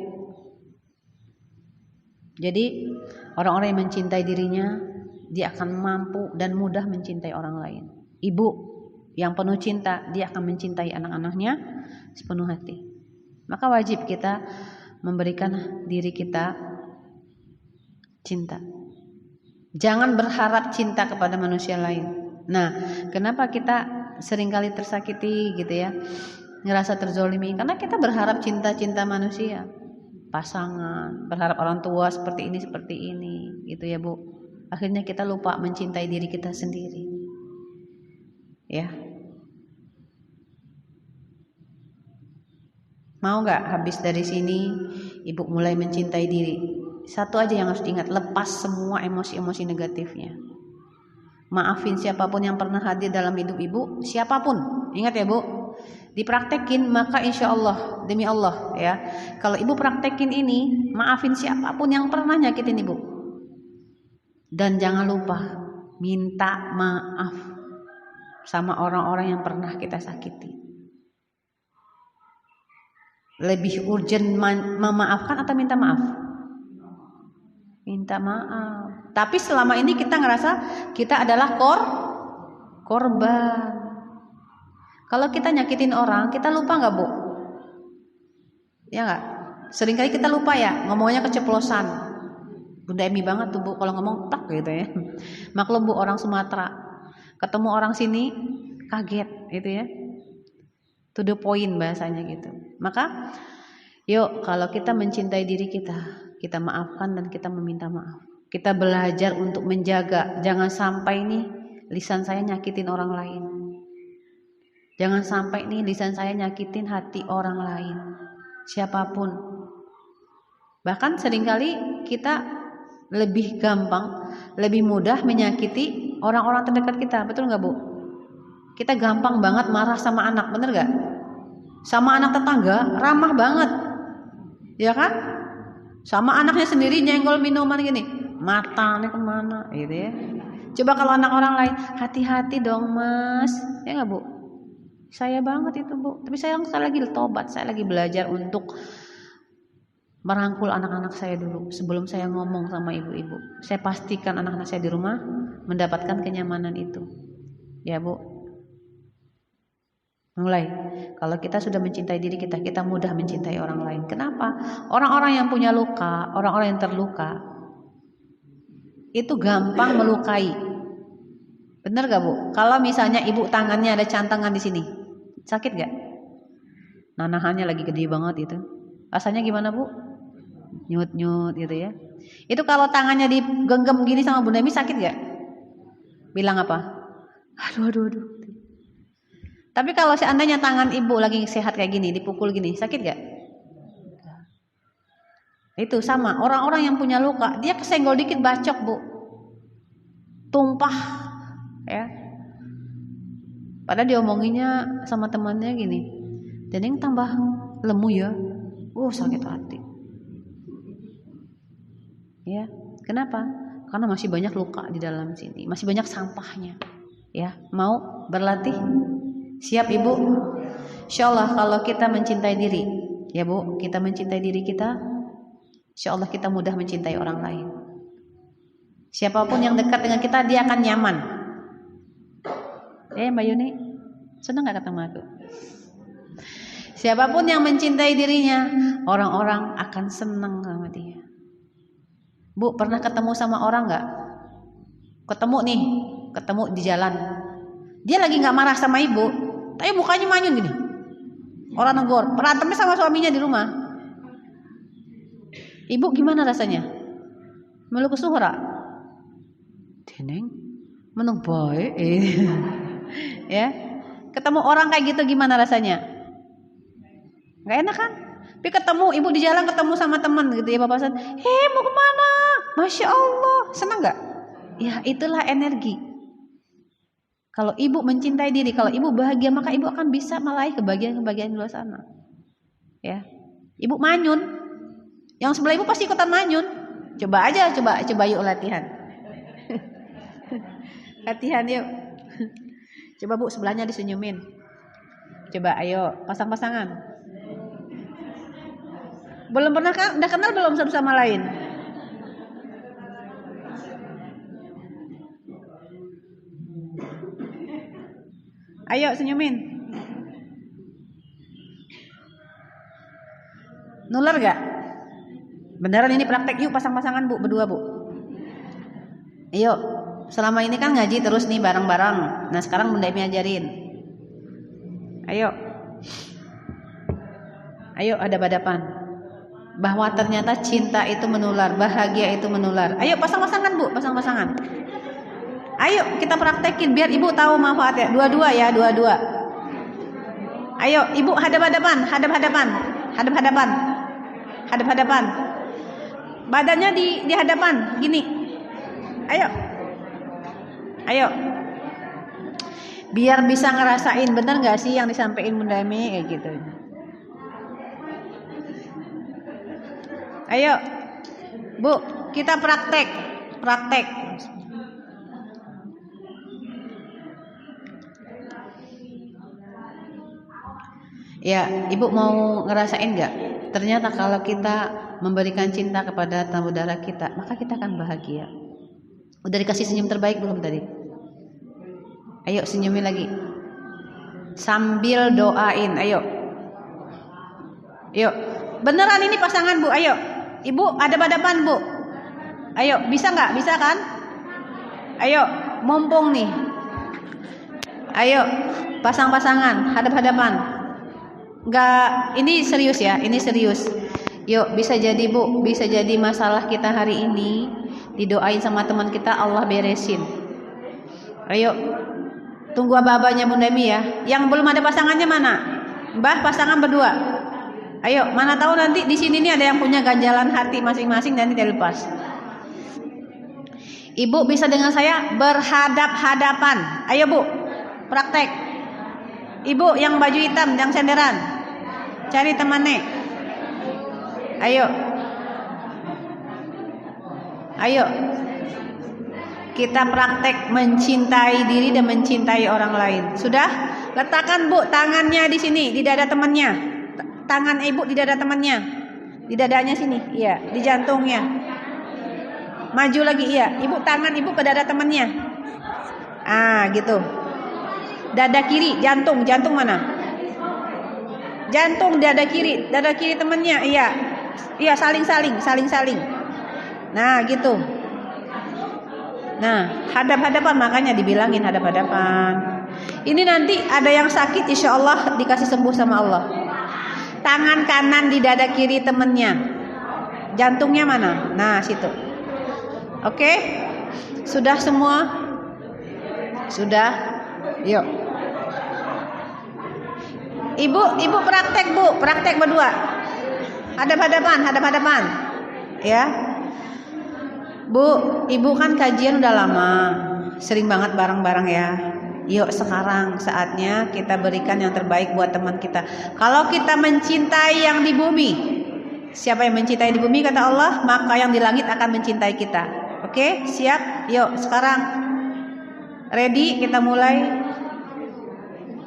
Jadi orang-orang yang mencintai dirinya, dia akan mampu dan mudah mencintai orang lain. Ibu yang penuh cinta, dia akan mencintai anak-anaknya sepenuh hati. Maka wajib kita memberikan diri kita cinta. Jangan berharap cinta kepada manusia lain. Nah, kenapa kita seringkali tersakiti gitu ya, ngerasa terzolimi? Karena kita berharap cinta manusia, pasangan, berharap orang tua seperti ini gitu ya Bu. Akhirnya kita lupa mencintai diri kita sendiri. Ya. Mau nggak habis dari sini Ibu mulai mencintai diri? Satu aja yang harus diingat, lepas semua emosi-emosi negatifnya. Maafin siapapun yang pernah hadir dalam hidup Ibu, siapapun. Ingat ya Bu, dipraktekin maka insya Allah, demi Allah ya, kalau Ibu praktekin ini, maafin siapapun yang pernah nyakitin Ibu. Dan jangan lupa minta maaf sama orang-orang yang pernah kita sakiti. Lebih urgent memaafkan atau minta maaf? Minta maaf. Tapi selama ini kita ngerasa kita adalah korban. Kalau kita nyakitin orang, kita lupa nggak Bu? Ya nggak? Seringkali kita lupa ya, ngomongnya keceplosan. Bunda Emi banget tuh Bu, kalau ngomong tak gitu ya. Maklum Bu, orang Sumatera, ketemu orang sini kaget gitu ya. To the point bahasanya gitu. Maka yuk kalau kita mencintai diri kita maafkan dan kita meminta maaf. Kita belajar untuk menjaga, jangan sampai nih lisan saya nyakitin orang lain. Jangan sampai nih lisan saya nyakitin hati orang lain. Siapapun. Bahkan seringkali kita lebih gampang, lebih mudah menyakiti orang-orang terdekat kita. Betul nggak Bu? Kita gampang banget marah sama anak, bener nggak? Sama anak tetangga ramah banget, ya kan? Sama anaknya sendiri nyenggol minuman gini, matanya kemana, gitu ya. Coba kalau anak orang lain, hati-hati dong Mas, ya nggak Bu? Saya banget itu Bu. Tapi saya lagi tobat, saya lagi belajar untuk merangkul anak-anak saya dulu sebelum saya ngomong sama ibu-ibu. Saya pastikan anak-anak saya di rumah mendapatkan kenyamanan itu, ya Bu. Mulai, kalau kita sudah mencintai diri kita, kita mudah mencintai orang lain. Kenapa? Orang-orang yang punya luka, orang-orang yang terluka, itu gampang melukai. Bener gak Bu? Kalau misalnya ibu tangannya ada cantangan di sini, sakit gak? Nanahannya lagi gede banget itu. Rasanya gimana Bu? Nyut-nyut gitu ya. Itu kalau tangannya digenggam gini sama Bunda Mi sakit gak? Bilang apa? Aduh. Tapi kalau seandainya tangan ibu lagi sehat kayak gini, dipukul gini, sakit gak? Itu sama, orang-orang yang punya luka, dia kesenggol dikit bacok Bu, tumpah ya. Padahal diomonginnya sama temannya gini, Deneng tambah lemu ya. Sakit hati. Ya, kenapa? Karena masih banyak luka di dalam sini, masih banyak sampahnya. Ya, mau berlatih? Siap Ibu? Insyaallah kalau kita mencintai diri, ya Bu, kita mencintai diri kita, insyaallah kita mudah mencintai orang lain. Siapapun yang dekat dengan kita, dia akan nyaman. Mbak Yuni, senang gak ketemu aku? Siapapun yang mencintai dirinya, orang-orang akan senang sama dia. Bu, pernah ketemu sama orang gak? Ketemu di jalan. Dia lagi gak marah sama ibu, tapi mukanya manyun gini. Orang negor, berantemnya sama suaminya di rumah. Ibu gimana rasanya? Melu kesuhra? Deneng, menung baik. Ya, ketemu orang kayak gitu gimana rasanya? Gak enak kan? Tapi ketemu ibu di jalan, ketemu sama teman gitu ya, papasan, mau kemana? Masya Allah, senang gak? Ya itulah energi. Kalau ibu mencintai diri, kalau ibu bahagia, maka ibu akan bisa meraih kebahagiaan-kebahagiaan di luar sana. Ya, ibu manyun, yang sebelah ibu pasti ikutan manyun. Coba yuk latihan. Latihan yuk. Coba Bu, sebelahnya disenyumin. Coba ayo, pasang-pasangan. Belum pernah kan? Udah kenal belum satu sama lain? Ayo senyumin. Nular gak? Beneran ini praktek, yuk pasang-pasangan Bu, berdua Bu. Ayo, selama ini kan ngaji terus nih bareng-bareng. Nah sekarang Bunda Emi ajarin. Ayo hadap-hadapan. Bahwa ternyata cinta itu menular, bahagia itu menular. Ayo pasang-pasangan Bu, pasang-pasangan. Ayo kita praktekin biar ibu tahu manfaatnya. Dua-dua ya, dua-dua. Ayo ibu hadap-hadapan. Badannya di hadapan, gini. Ayo. Biar bisa ngerasain, bener nggak sih yang disampaikan Bunda Emi kayak gitu. Ayo, Bu, kita praktek. Ya, ibu mau ngerasain nggak? Ternyata kalau kita memberikan cinta kepada tamu darah kita, maka kita akan bahagia. Udah dikasih senyum terbaik belum tadi? Ayo senyumin lagi. Sambil doain, ayo. Beneran ini pasangan Bu, ayo. Ibu hadap-hadapan Bu. Ayo, bisa nggak? Bisa kan? Ayo, mumpung nih. Ayo, pasang-pasangan, hadap-hadapan. Enggak, ini serius ya, ini serius. Yuk, bisa jadi Bu, bisa jadi masalah kita hari ini didoain sama teman kita, Allah beresin. Ayo, tunggu abah-abahnya Bunda Emi ya. Yang belum ada pasangannya mana? Mbah, pasangan berdua. Ayo, mana tahu nanti di sini nih ada yang punya ganjalan hati masing-masing dan tidak lepas. Ibu bisa dengan saya berhadap-hadapan. Ayo Bu, praktek. Ibu yang baju hitam, yang senderan, cari temannya. Ayo, kita praktek mencintai diri dan mencintai orang lain. Sudah? Letakkan Bu tangannya di sini, di dada temannya. Tangan ibu di dada temannya, di dadanya sini, iya, di jantungnya. Maju lagi, iya. Ibu tangan ibu ke dada temannya. Gitu. Dada kiri, jantung mana? Jantung dada kiri temannya, iya. Iya, saling. Nah, gitu. Nah, hadap-hadapan, makanya dibilangin hadap-hadapan. Ini nanti ada yang sakit, insya Allah dikasih sembuh sama Allah. Tangan kanan di dada kiri temennya. Jantungnya mana? Nah, situ. Oke? Sudah semua? Sudah? Yuk. Ibu praktek Bu, praktek berdua. Hadap-hadapan. Ya. Bu, ibu kan kajian udah lama. Sering banget bareng-bareng ya. Yuk sekarang saatnya kita berikan yang terbaik buat teman kita. Kalau kita mencintai yang di bumi, siapa yang mencintai di bumi kata Allah, maka yang di langit akan mencintai kita. Oke, siap? Yuk sekarang ready, kita mulai.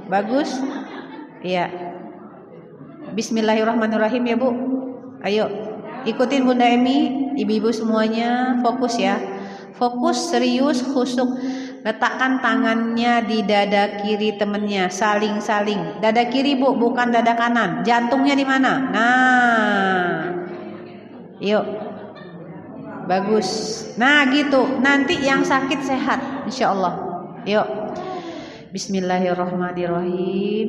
Bagus. Iya. Bismillahirrahmanirrahim ya Bu. Ayo ikutin Bunda Emi, ibu-ibu semuanya fokus ya. Fokus, serius, khusyuk. Letakkan tangannya di dada kiri temennya, saling-saling. Dada kiri Bu, bukan dada kanan. Jantungnya di mana? Nah, yuk, bagus. Nah gitu, nanti yang sakit sehat, insya Allah. Yuk, Bismillahirrahmanirrahim.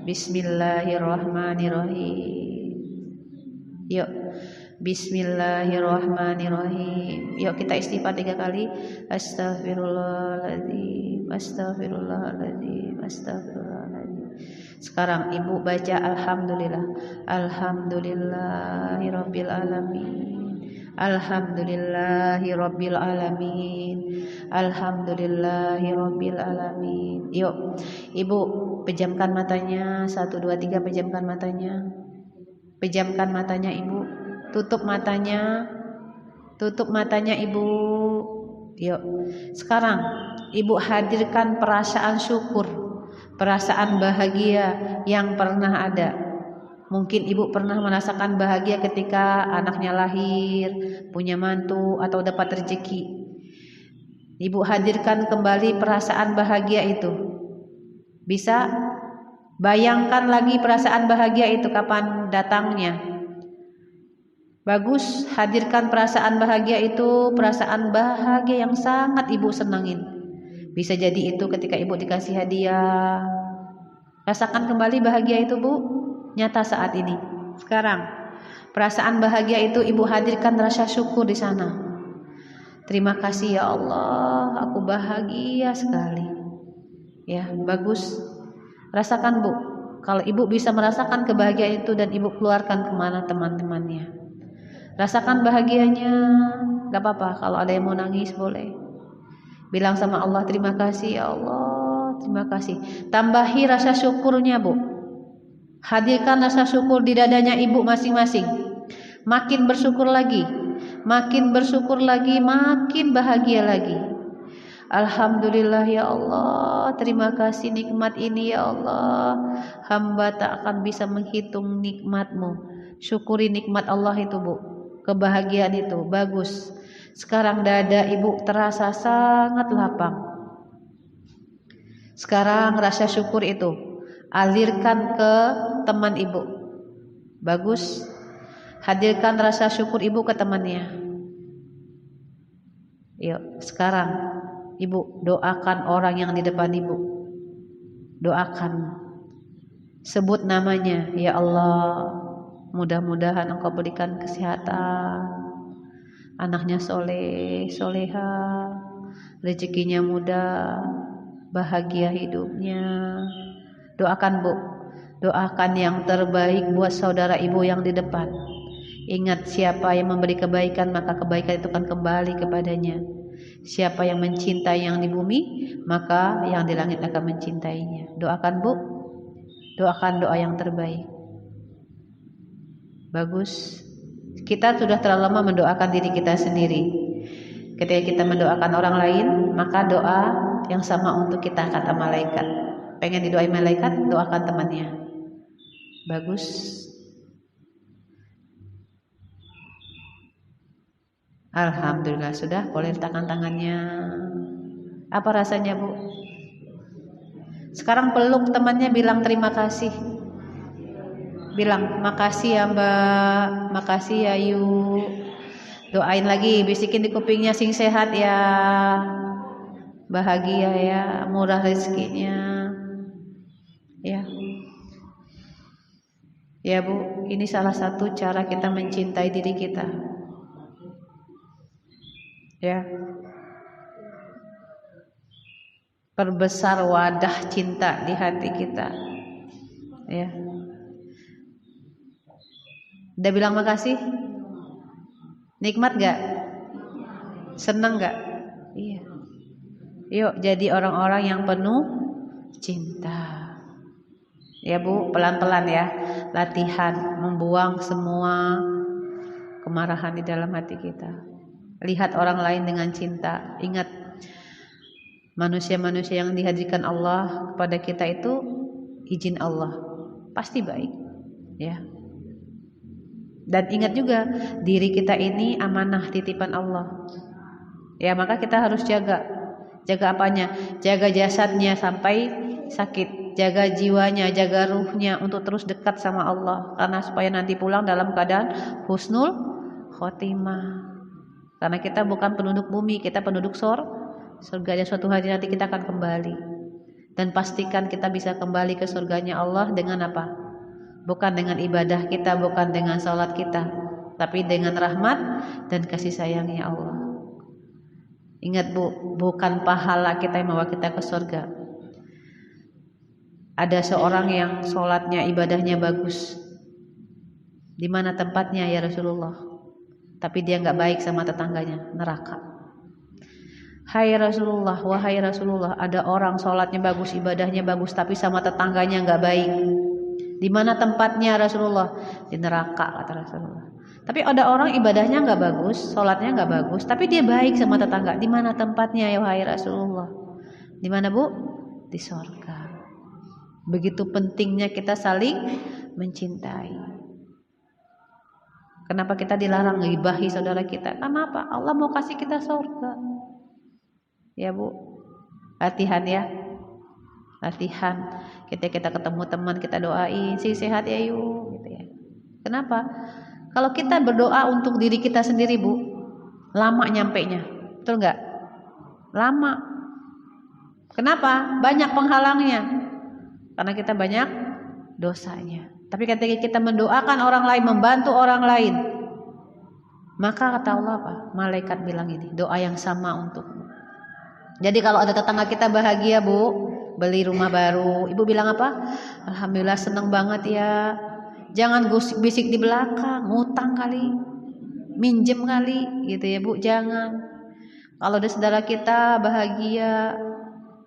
Bismillahirrahmanirrahim. Yuk, Bismillahirrahmanirrahim. Yuk kita istighfar 3 kali. Astagfirullahaladzim, astagfirullahaladzim, astagfirullahaladzim. Sekarang ibu baca alhamdulillah. Alhamdulillahirabbil alamin. Alhamdulillahirabbil alamin. Alhamdulillahirabbil alamin. Yuk, ibu pejamkan matanya. 1 2 3 pejamkan matanya. Pejamkan matanya ibu. Tutup matanya. Tutup matanya ibu. Yuk. Sekarang ibu hadirkan perasaan syukur, perasaan bahagia yang pernah ada. Mungkin ibu pernah merasakan bahagia ketika anaknya lahir, punya mantu atau dapat rezeki. Ibu hadirkan kembali perasaan bahagia itu. Bisa bayangkan lagi perasaan bahagia itu kapan datangnya. Bagus, hadirkan perasaan bahagia itu, perasaan bahagia yang sangat ibu senangin. Bisa jadi itu ketika ibu dikasih hadiah. Rasakan kembali bahagia itu Bu, nyata saat ini. Sekarang, perasaan bahagia itu ibu hadirkan rasa syukur di sana. Terima kasih ya Allah, aku bahagia sekali. Ya, bagus. Rasakan Bu, kalau ibu bisa merasakan kebahagiaan itu dan ibu keluarkan kemana teman-temannya. Rasakan bahagianya, gak apa-apa. Kalau ada yang mau nangis boleh. Bilang sama Allah, terima kasih ya Allah, terima kasih. Tambahi rasa syukurnya Bu. Hadirkan rasa syukur di dadanya ibu masing-masing. Makin bersyukur lagi, makin bersyukur lagi, makin bahagia lagi. Alhamdulillah ya Allah, terima kasih nikmat ini ya Allah. Hamba tak akan bisa menghitung nikmat-Mu. Syukuri nikmat Allah itu Bu. Kebahagiaan itu bagus. Sekarang dada ibu terasa sangat lapang. Sekarang rasa syukur itu alirkan ke teman ibu. Bagus. Hadirkan rasa syukur ibu ke temannya. Yuk, sekarang ibu doakan orang yang di depan ibu. Doakan. Sebut namanya, ya Allah, mudah-mudahan Engkau berikan kesehatan, anaknya soleh, soleha, rezekinya mudah, bahagia hidupnya. Doakan Bu, doakan yang terbaik buat saudara ibu yang di depan. Ingat, siapa yang memberi kebaikan maka kebaikan itu akan kembali kepadanya. Siapa yang mencintai yang di bumi maka yang di langit akan mencintainya. Doakan Bu, doakan doa yang terbaik. Bagus. Kita sudah terlalu lama mendoakan diri kita sendiri. Ketika kita mendoakan orang lain, maka doa yang sama untuk kita, kata malaikat. Pengen didoain malaikat, doakan temannya. Bagus. Alhamdulillah, sudah boleh letakkan tangannya. Apa rasanya Bu? Sekarang peluk temannya, bilang terima kasih. Bilang makasih ya Mbak, makasih ya Yu. Doain lagi, bisikin di kupingnya, sing sehat ya, bahagia ya, murah rezekinya. Ya. Ya Bu, ini salah satu cara kita mencintai diri kita. Ya. Perbesar wadah cinta di hati kita. Ya. Udah bilang makasih? Nikmat gak? Senang gak? Iya. Yuk jadi orang-orang yang penuh cinta. Ya Bu, pelan-pelan ya. Latihan membuang semua kemarahan di dalam hati kita. Lihat orang lain dengan cinta. Ingat, manusia-manusia yang dihadirkan Allah kepada kita itu izin Allah. Pasti baik. Ya. Dan ingat juga, diri kita ini amanah titipan Allah. Ya, maka kita harus jaga. Jaga apanya? Jaga jasadnya sampai sakit, jaga jiwanya, jaga ruhnya untuk terus dekat sama Allah, karena supaya nanti pulang dalam keadaan husnul khotimah. Karena kita bukan penduduk bumi, kita penduduk surga. Dan suatu hari nanti kita akan kembali. Dan pastikan kita bisa kembali ke surganya Allah dengan apa? Bukan dengan ibadah kita, bukan dengan salat kita, tapi dengan rahmat dan kasih sayangnya Allah. Ingat Bu, bukan pahala kita yang membawa kita ke surga. Ada seorang yang sholatnya, ibadahnya bagus. Di mana tempatnya ya Rasulullah? Tapi dia nggak baik sama tetangganya, neraka. Hai Rasulullah, wahai Rasulullah, ada orang sholatnya bagus, ibadahnya bagus, tapi sama tetangganya nggak baik. Di mana tempatnya Rasulullah? Di neraka, kata Rasulullah. Tapi ada orang ibadahnya nggak bagus, sholatnya nggak bagus, tapi dia baik sama tetangga. Di mana tempatnya ya wahai Rasulullah? Di mana Bu? Di surga. Begitu pentingnya kita saling mencintai. Kenapa kita dilarang ngibahi saudara kita? Kenapa? Allah mau kasih kita surga. Ya Bu, latihan ya. Latihan. Kita ketemu teman, kita doain, si sehat ya yuk, gitu ya. Kenapa? Kalau kita berdoa untuk diri kita sendiri Bu, lama nyampenya, betul nggak? Lama. Kenapa? Banyak penghalangnya. Karena kita banyak dosanya. Tapi ketika kita mendoakan orang lain, membantu orang lain, maka kata Allah apa? Malaikat bilang ini, doa yang sama untukmu. Jadi kalau ada tetangga kita bahagia Bu, beli rumah baru, ibu bilang apa? Alhamdulillah senang banget ya. Jangan bisik di belakang, ngutang kali, minjem kali, gitu ya Bu. Jangan. Kalau ada saudara kita bahagia,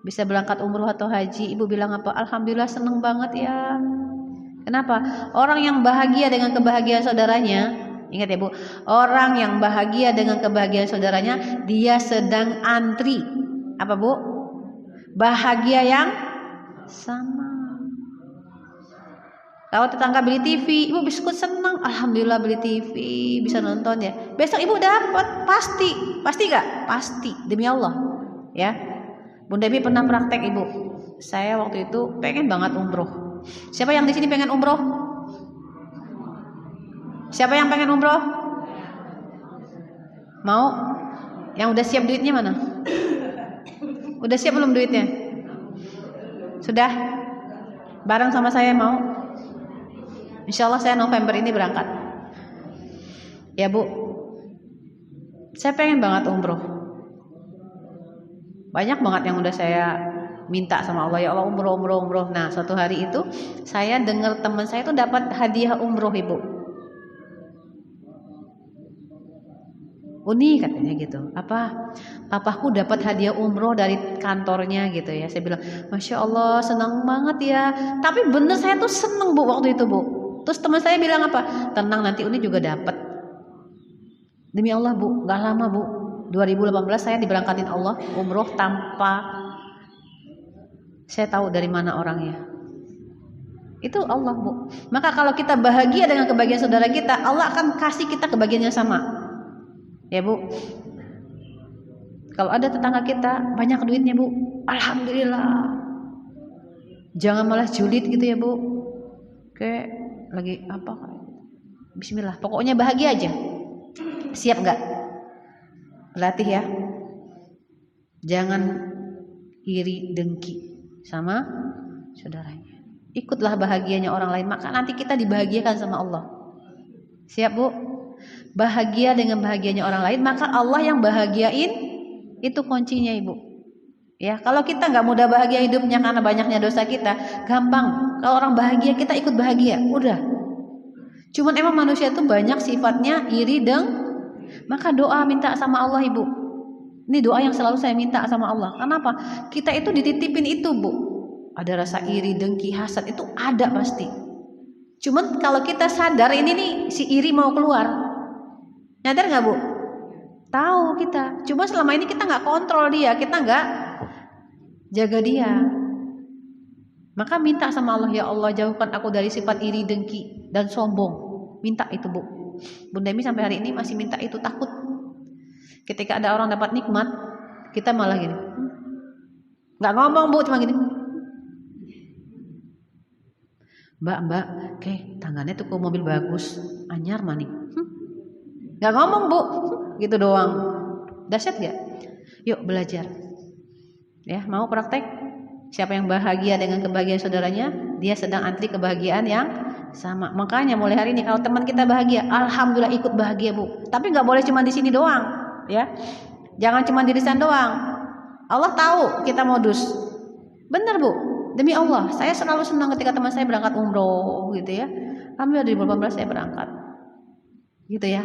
bisa berangkat umroh atau haji, ibu bilang apa? Alhamdulillah senang banget ya. Kenapa? Orang yang bahagia dengan kebahagiaan saudaranya, ingat ya Bu, orang yang bahagia dengan kebahagiaan saudaranya, dia sedang antri. Apa Bu? Bahagia yang sama. Kalau tetangga beli TV, ibu bisa senang, alhamdulillah beli TV, bisa nonton ya. Besok ibu dapat, pasti gak? Pasti, demi Allah, ya. Bunda Devi pernah praktek ibu. Saya waktu itu pengen banget umroh. Siapa yang di sini pengen umroh? Siapa yang pengen umroh? Mau? Yang udah siap duitnya mana? Udah siap belum duitnya? Sudah? Bareng sama saya mau? Insya Allah saya November ini berangkat. Ya Bu, saya pengen banget umroh. Banyak banget yang udah saya minta sama Allah, ya Allah umroh. Nah suatu hari itu saya dengar teman saya itu dapat hadiah umroh Ibu. Uni katanya gitu. Apa? Papaku dapat hadiah umroh dari kantornya gitu ya. Saya bilang, Masya Allah senang banget ya. Tapi bener saya tuh seneng Bu waktu itu Bu. Terus teman saya bilang apa? Tenang nanti Uni juga dapat. Demi Allah Bu, gak lama Bu. 2018 saya diberangkatin Allah umroh tanpa saya tahu dari mana orangnya. Itu Allah Bu. Maka kalau kita bahagia dengan kebahagiaan saudara kita, Allah akan kasih kita kebahagiaan yang sama. Ya Bu. Kalau ada tetangga kita banyak duitnya Bu, alhamdulillah. Jangan malah julid gitu ya Bu. Kayak lagi apa? Bismillah. Pokoknya bahagia aja. Siap nggak? Latih ya. Jangan iri dengki sama saudaranya. Ikutlah bahagianya orang lain, maka nanti kita dibahagiakan sama Allah. Siap Bu? Bahagia dengan bahagianya orang lain, maka Allah yang bahagiain, itu kuncinya Ibu. Ya, kalau kita nggak mudah bahagia hidupnya karena banyaknya dosa kita, gampang. Kalau orang bahagia kita ikut bahagia, udah. Cuman emang manusia itu banyak sifatnya iri maka doa minta sama Allah Ibu. Ini doa yang selalu saya minta sama Allah. Kenapa? Kita itu dititipin itu, Bu. Ada rasa iri, dengki, hasad itu ada pasti. Cuman kalau kita sadar ini nih si iri mau keluar, nyadar nggak, Bu? Tahu kita. Cuma selama ini kita nggak kontrol dia, kita nggak jaga dia. Maka minta sama Allah, ya Allah jauhkan aku dari sifat iri, dengki, dan sombong. Minta itu, Bu. Bunda Emi sampai hari ini masih minta itu, takut. Ketika ada orang dapat nikmat, kita malah gini. Nggak ngomong, Bu, cuma gini. Mbak, kayak tangannya tuh kok mobil bagus, anyar maning. Nggak ngomong, Bu, gitu doang. Dahsyat gak? Yuk belajar. Ya, mau praktek? Siapa yang bahagia dengan kebahagiaan saudaranya, dia sedang antri kebahagiaan yang sama. Makanya mulai hari ini kalau teman kita bahagia, alhamdulillah ikut bahagia, Bu. Tapi nggak boleh cuma di sini doang. Ya, jangan cuma diri sendiri doang. Allah tahu kita modus. Benar, Bu. Demi Allah, saya selalu senang ketika teman saya berangkat umroh, gitu ya. Alhamdulillah 2018 saya berangkat, gitu ya.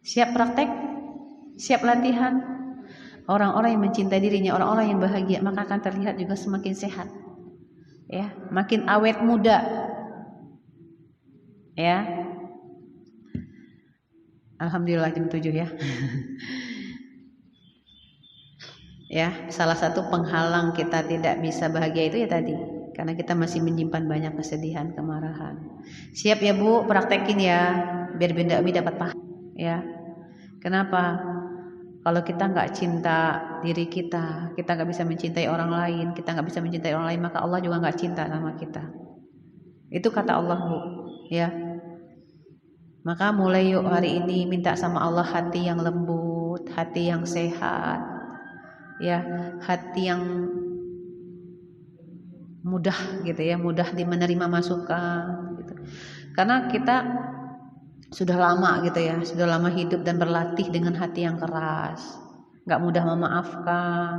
Siap praktek, siap latihan. Orang-orang yang mencintai dirinya, orang-orang yang bahagia, maka akan terlihat juga semakin sehat, ya, makin awet muda, ya. Alhamdulillah jam 7 ya. Ya, salah satu penghalang kita tidak bisa bahagia itu ya tadi, karena kita masih menyimpan banyak kesedihan, kemarahan. Siap ya, Bu, praktekin ya, biar Bunda Umi dapat paham ya. Kenapa? Kalau kita nggak cinta diri kita nggak bisa mencintai orang lain, kita nggak bisa mencintai orang lain, maka Allah juga nggak cinta sama kita. Itu kata Allah, Bu, ya. Maka mulai yuk hari ini minta sama Allah hati yang lembut, hati yang sehat, ya, hati yang mudah gitu ya, mudah menerima masukan gitu. Karena kita sudah lama gitu ya, sudah lama hidup dan berlatih dengan hati yang keras, nggak mudah memaafkan.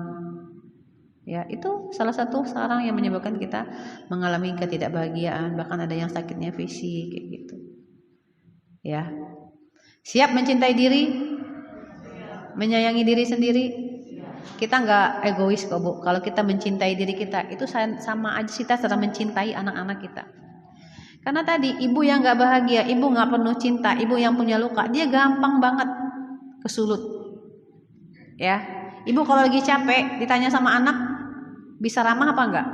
Ya, itu salah satu sarang yang menyebabkan kita mengalami ketidakbahagiaan, bahkan ada yang sakitnya fisik kayak gitu. Ya, siap mencintai diri, menyayangi diri sendiri. Kita nggak egois kok, Bu. Kalau kita mencintai diri kita, itu sama aja kita sedang mencintai anak-anak kita. Karena tadi ibu yang nggak bahagia, ibu nggak penuh cinta, ibu yang punya luka, dia gampang banget kesulut. Ya, ibu kalau lagi capek ditanya sama anak, bisa ramah apa enggak?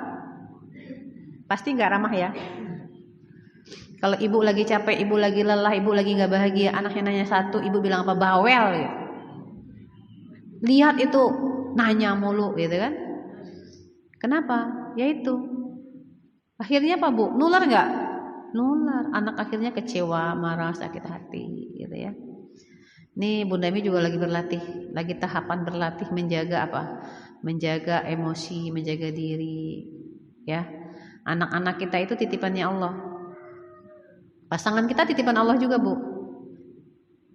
Pasti nggak ramah ya. Kalau ibu lagi capek, ibu lagi lelah, ibu lagi nggak bahagia, anaknya nanya satu, ibu bilang apa? Bawel ya. Lihat itu nanya mulu gitu kan. Kenapa? Ya itu. Akhirnya apa, Bu? Nular nggak? Nular. Anak akhirnya kecewa, marah, sakit hati gitu ya. Nih Bunda Emi juga lagi berlatih, lagi tahapan berlatih menjaga apa? Menjaga emosi, menjaga diri ya. Anak-anak kita itu titipannya Allah. Pasangan kita titipan Allah juga, Bu.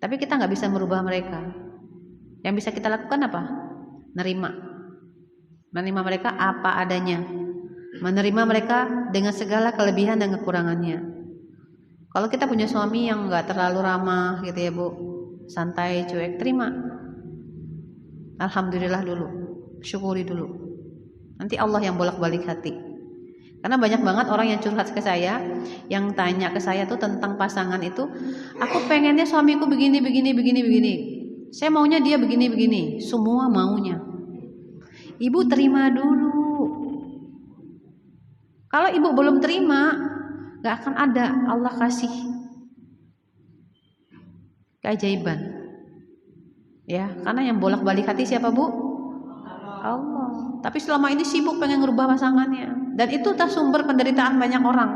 Tapi kita nggak bisa merubah mereka. Yang bisa kita lakukan apa? Menerima mereka apa adanya, menerima mereka dengan segala kelebihan dan kekurangannya. Kalau kita punya suami yang nggak terlalu ramah gitu ya, Bu, santai, cuek, terima. Alhamdulillah dulu, syukuri dulu. Nanti Allah yang bolak-balik hati. Karena banyak banget orang yang curhat ke saya, yang tanya ke saya tuh tentang pasangan itu, aku pengennya suamiku begini. Saya maunya dia begini, semua maunya. Ibu terima dulu. Kalau ibu belum terima, gak akan ada Allah kasih keajaiban. Ya, karena yang bolak-balik hati siapa, Bu? Allah. Tapi selama ini sibuk pengen ngerubah pasangannya. Dan itu tak sumber penderitaan banyak orang.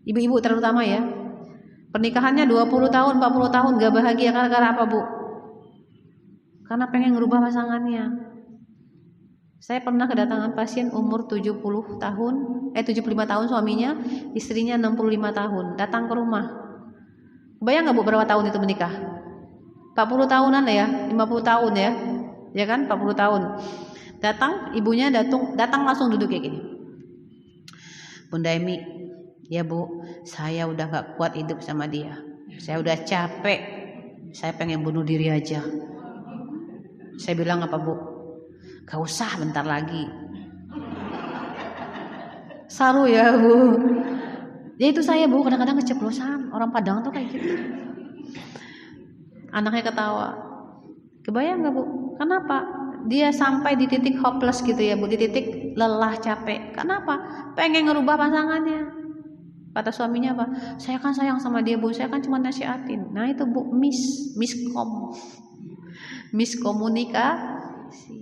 Ibu-ibu terutama ya. Pernikahannya 20 tahun, 40 tahun gak bahagia gara-gara apa, Bu? Karena pengen ngerubah pasangannya. Saya pernah kedatangan pasien umur 75 tahun suaminya, istrinya 65 tahun, datang ke rumah. Bayang nggak, Bu, berapa tahun itu menikah? 40 tahunan ya, 50 tahun ya. Ya kan, 40 tahun. Datang, ibunya datang langsung duduk kayak gini. Bunda Emi, ya Bu, saya udah gak kuat hidup sama dia. Saya udah capek. Saya pengen bunuh diri aja. Saya bilang apa Bu? Gak usah, bentar lagi. Saru ya Bu. Ya itu saya Bu, kadang-kadang keceplosan. Orang Padang tuh kayak gitu. Anaknya ketawa. Kebayang gak Bu? Kenapa? Dia sampai di titik hopeless gitu ya Bu, di titik lelah, capek. Kenapa? Pengen ngerubah pasangannya. Kata suaminya apa? Saya kan sayang sama dia Bu, saya kan cuma nasihatin. Nah itu Bu, miskomunikasi.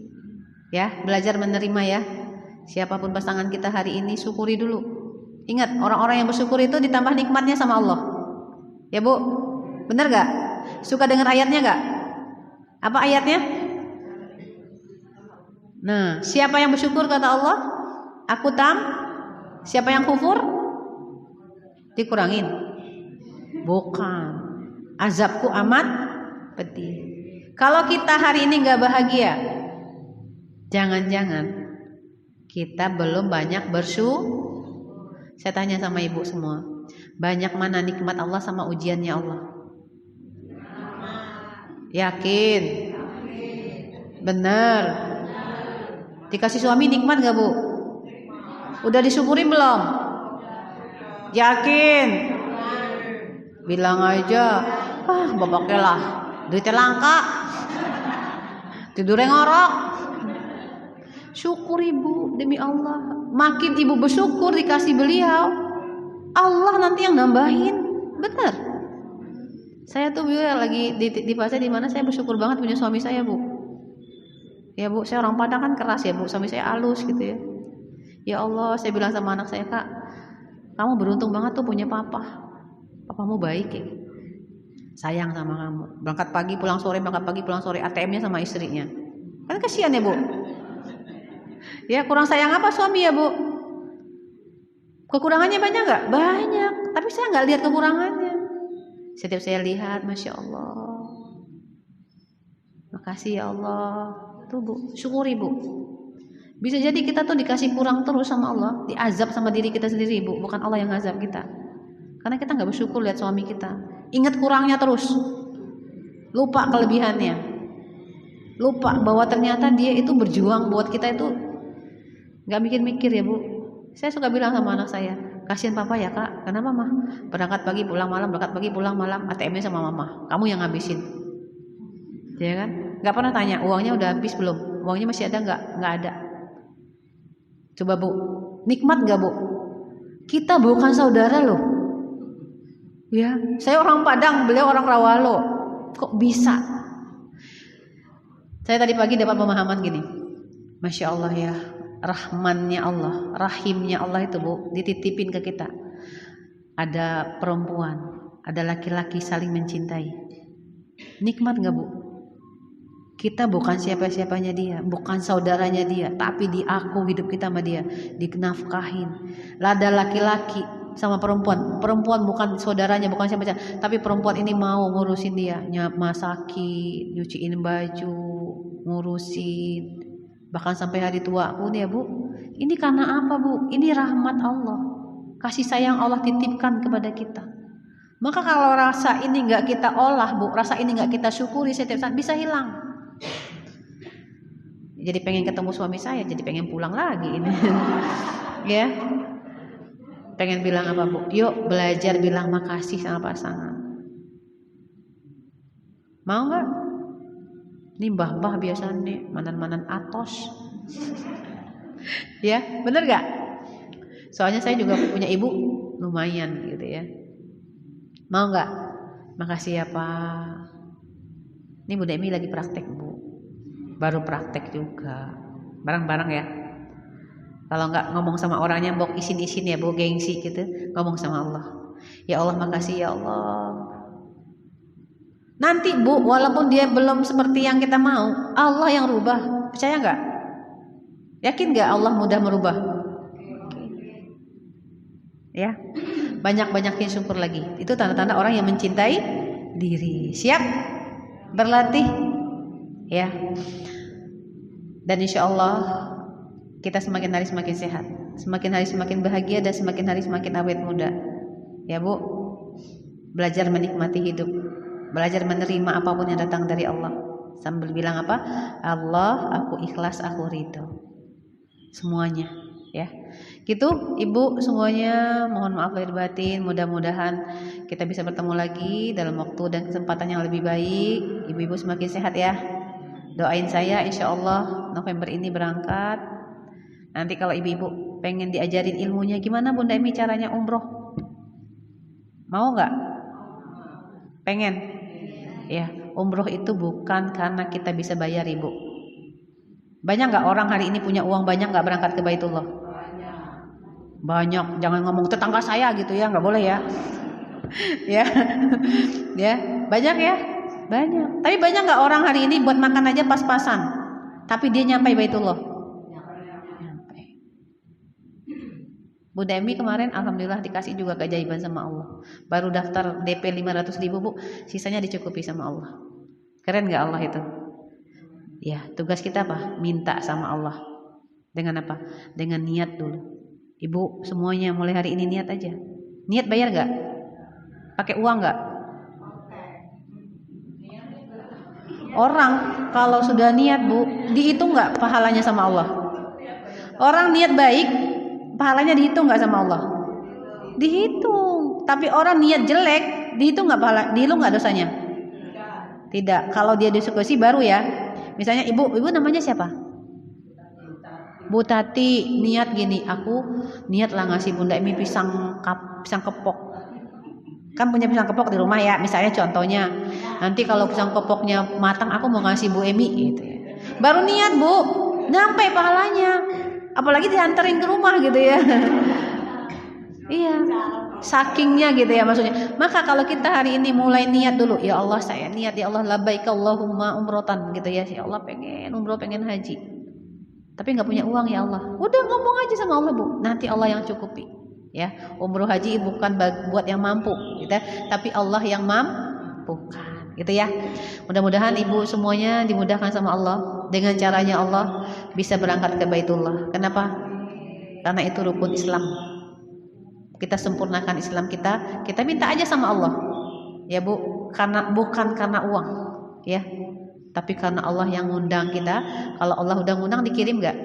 Ya, belajar menerima ya. Siapapun pasangan kita hari ini, syukuri dulu. Ingat, orang-orang yang bersyukur itu ditambah nikmatnya sama Allah. Ya Bu, bener gak? Suka dengar ayatnya gak? Apa ayatnya? Nah, siapa yang bersyukur kata Allah? Aku siapa yang kufur? Dikurangin. Bukan. Azabku amat pedih. Kalau kita hari ini gak bahagia, jangan-jangan kita belum banyak bersyukur. Saya tanya sama ibu semua, banyak mana nikmat Allah sama ujiannya Allah? Yakin? Bener. Dikasih suami nikmat gak Bu? Udah disyukuri belum? Yakin? Bilang aja, bapaknya lah, duitnya langka, tidurnya ngorok. Syukur ibu, demi Allah. Makin ibu bersyukur dikasih beliau, Allah nanti yang nambahin. Bener. Saya tuh lagi di fase dimana saya bersyukur banget punya suami saya Bu. Ya Bu, saya orang Padang kan keras ya Bu, suami saya halus gitu ya. Ya Allah, saya bilang sama anak saya, Kak, kamu beruntung banget tuh punya papa. Papamu baik ya, sayang sama kamu. Berangkat pagi pulang sore, ATM-nya sama istrinya. Kan kasihan ya Bu. Ya kurang sayang apa suami ya Bu? Kekurangannya banyak gak? Banyak. Tapi saya gak lihat kekurangannya. Setiap saya lihat, Masya Allah, makasih ya Allah. Tuh Bu, syukuri Bu. Bisa jadi kita tuh dikasih kurang terus sama Allah, diazab sama diri kita sendiri Bu, bukan Allah yang ngazab kita. Karena kita gak bersyukur lihat suami kita. Ingat kurangnya terus, lupa kelebihannya, lupa bahwa ternyata dia itu berjuang buat kita itu. Gak mikir-mikir ya Bu. Saya suka bilang sama anak saya, kasihan papa ya Kak. Kenapa mah? Berangkat pagi pulang malam, ATM-nya sama mama. Kamu yang ngabisin, ya kan? Gak pernah tanya uangnya udah habis belum, uangnya masih ada nggak? Nggak ada. Coba Bu, nikmat gak Bu? Kita bukan saudara loh. Ya, saya orang Padang, beliau orang Rawalo. Kok bisa? Saya tadi pagi dapat pemahaman gini. Masya Allah ya, rahmannya Allah, rahimnya Allah itu Bu, dititipin ke kita. Ada perempuan, ada laki-laki saling mencintai. Nikmat gak Bu? Kita bukan siapa-siapanya dia, bukan saudaranya dia, tapi diaku hidup kita sama dia, dinafkahin. Ada laki-laki sama perempuan bukan saudaranya, bukan siapa-siapa, tapi perempuan ini mau ngurusin dia, masakin, nyuciin baju, ngurusin, bahkan sampai hari tua pun ya Bu. Ini karena apa Bu? Ini rahmat Allah, kasih sayang Allah titipkan kepada kita. Maka kalau rasa ini nggak kita olah Bu, rasa ini nggak kita syukuri setiap saat, bisa hilang. Jadi pengen ketemu suami saya, jadi pengen pulang lagi ini. Ya, pengen bilang apa Bu? Yuk belajar bilang makasih sama pasangan. Mau nggak? Ini mbah-mbah biasa nih, manan-manan atos. Ya, bener gak? Soalnya saya juga punya ibu lumayan gitu ya. Mau nggak? Makasih ya Pak. Ini Bu Demi lagi praktek Bu, baru praktek juga, bareng-bareng ya. Kalau nggak ngomong sama orangnya, bok isin-isin ya Bu, gengsi gitu, ngomong sama Allah. Ya Allah makasih ya Allah. Nanti Bu, walaupun dia belum seperti yang kita mau, Allah yang rubah. Percaya nggak? Yakin nggak Allah mudah merubah? Ya, banyak-banyakin syukur lagi. Itu tanda-tanda orang yang mencintai diri. Siap berlatih, ya. Dan insya Allah kita semakin hari semakin sehat, semakin hari semakin bahagia, dan semakin hari semakin awet muda. Ya Bu, belajar menikmati hidup, belajar menerima apapun yang datang dari Allah. sambil bilang apa? Allah, aku ikhlas, aku ridho. Semuanya, ya. Gitu Ibu semuanya, mohon maaf lahir batin. Mudah-mudahan kita bisa bertemu lagi dalam waktu dan kesempatan yang lebih baik. Ibu-ibu semakin sehat ya. Doain saya, insya Allah November ini berangkat. Nanti kalau ibu-ibu pengen diajarin ilmunya gimana Bunda Emi caranya umroh, mau nggak? Pengen? Ya, umroh itu bukan karena kita bisa bayar Ibu. Banyak nggak orang hari ini punya uang banyak nggak berangkat ke Baitullah? Banyak. Jangan ngomong tetangga saya gitu ya, nggak boleh ya. Ya, ya banyak ya, banyak. Tapi banyak nggak orang hari ini buat makan aja pas-pasan, tapi dia nyampai Baitullah. Nyampe. Bunda Emi kemarin alhamdulillah dikasih juga keajaiban sama Allah. Baru daftar DP 500.000 Bu, sisanya dicukupi sama Allah. Keren nggak Allah itu? Ya, tugas kita apa? Minta sama Allah. Dengan apa? Dengan niat dulu. Ibu semuanya mulai hari ini niat aja. Niat bayar nggak? Pakai uang nggak? Orang kalau sudah niat Bu, dihitung nggak pahalanya sama Allah? Orang niat baik, pahalanya dihitung nggak sama Allah? Dihitung. Tapi orang niat jelek, dihitung nggak pahala? Dihitung nggak dosanya? Tidak. Kalau dia diskusi baru ya. Misalnya ibu namanya siapa? Bu Tati, niat gini, aku niatlah ngasih Bunda Emi pisang kepok. Kan punya pisang kepok di rumah ya, misalnya contohnya. Nanti kalau pisang kepoknya matang, aku mau ngasih Bu Emi gitu ya. Baru niat Bu, nyampe pahalanya. Apalagi dianterin ke rumah gitu ya. Iya, sakingnya gitu ya maksudnya. Maka kalau kita hari ini mulai niat dulu, ya Allah saya niat, ya Allah labbaik Allahumma umrotan gitu ya. Ya Allah pengen umroh, pengen haji. Tapi nggak punya uang ya Allah. Udah ngomong aja sama Allah Bu, nanti Allah yang cukupi. Ya, umroh haji bukan buat yang mampu, gitu ya, tapi Allah yang mampukan, gitu ya. Mudah-mudahan ibu semuanya dimudahkan sama Allah dengan caranya Allah bisa berangkat ke Baitullah. Kenapa? Karena itu rukun Islam. Kita sempurnakan Islam kita minta aja sama Allah, ya Bu, karena bukan karena uang, ya, tapi karena Allah yang ngundang kita. Kalau Allah udah ngundang, dikirim nggak?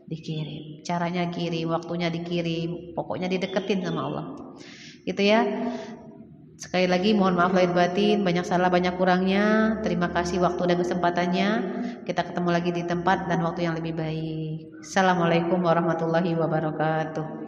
Dikirim. Caranya kirim, waktunya dikirim, pokoknya dideketin sama Allah. Gitu ya. Sekali lagi mohon maaf lahir batin, banyak salah banyak kurangnya. Terima kasih waktu dan kesempatannya. Kita ketemu lagi di tempat dan waktu yang lebih baik. Assalamualaikum warahmatullahi wabarakatuh.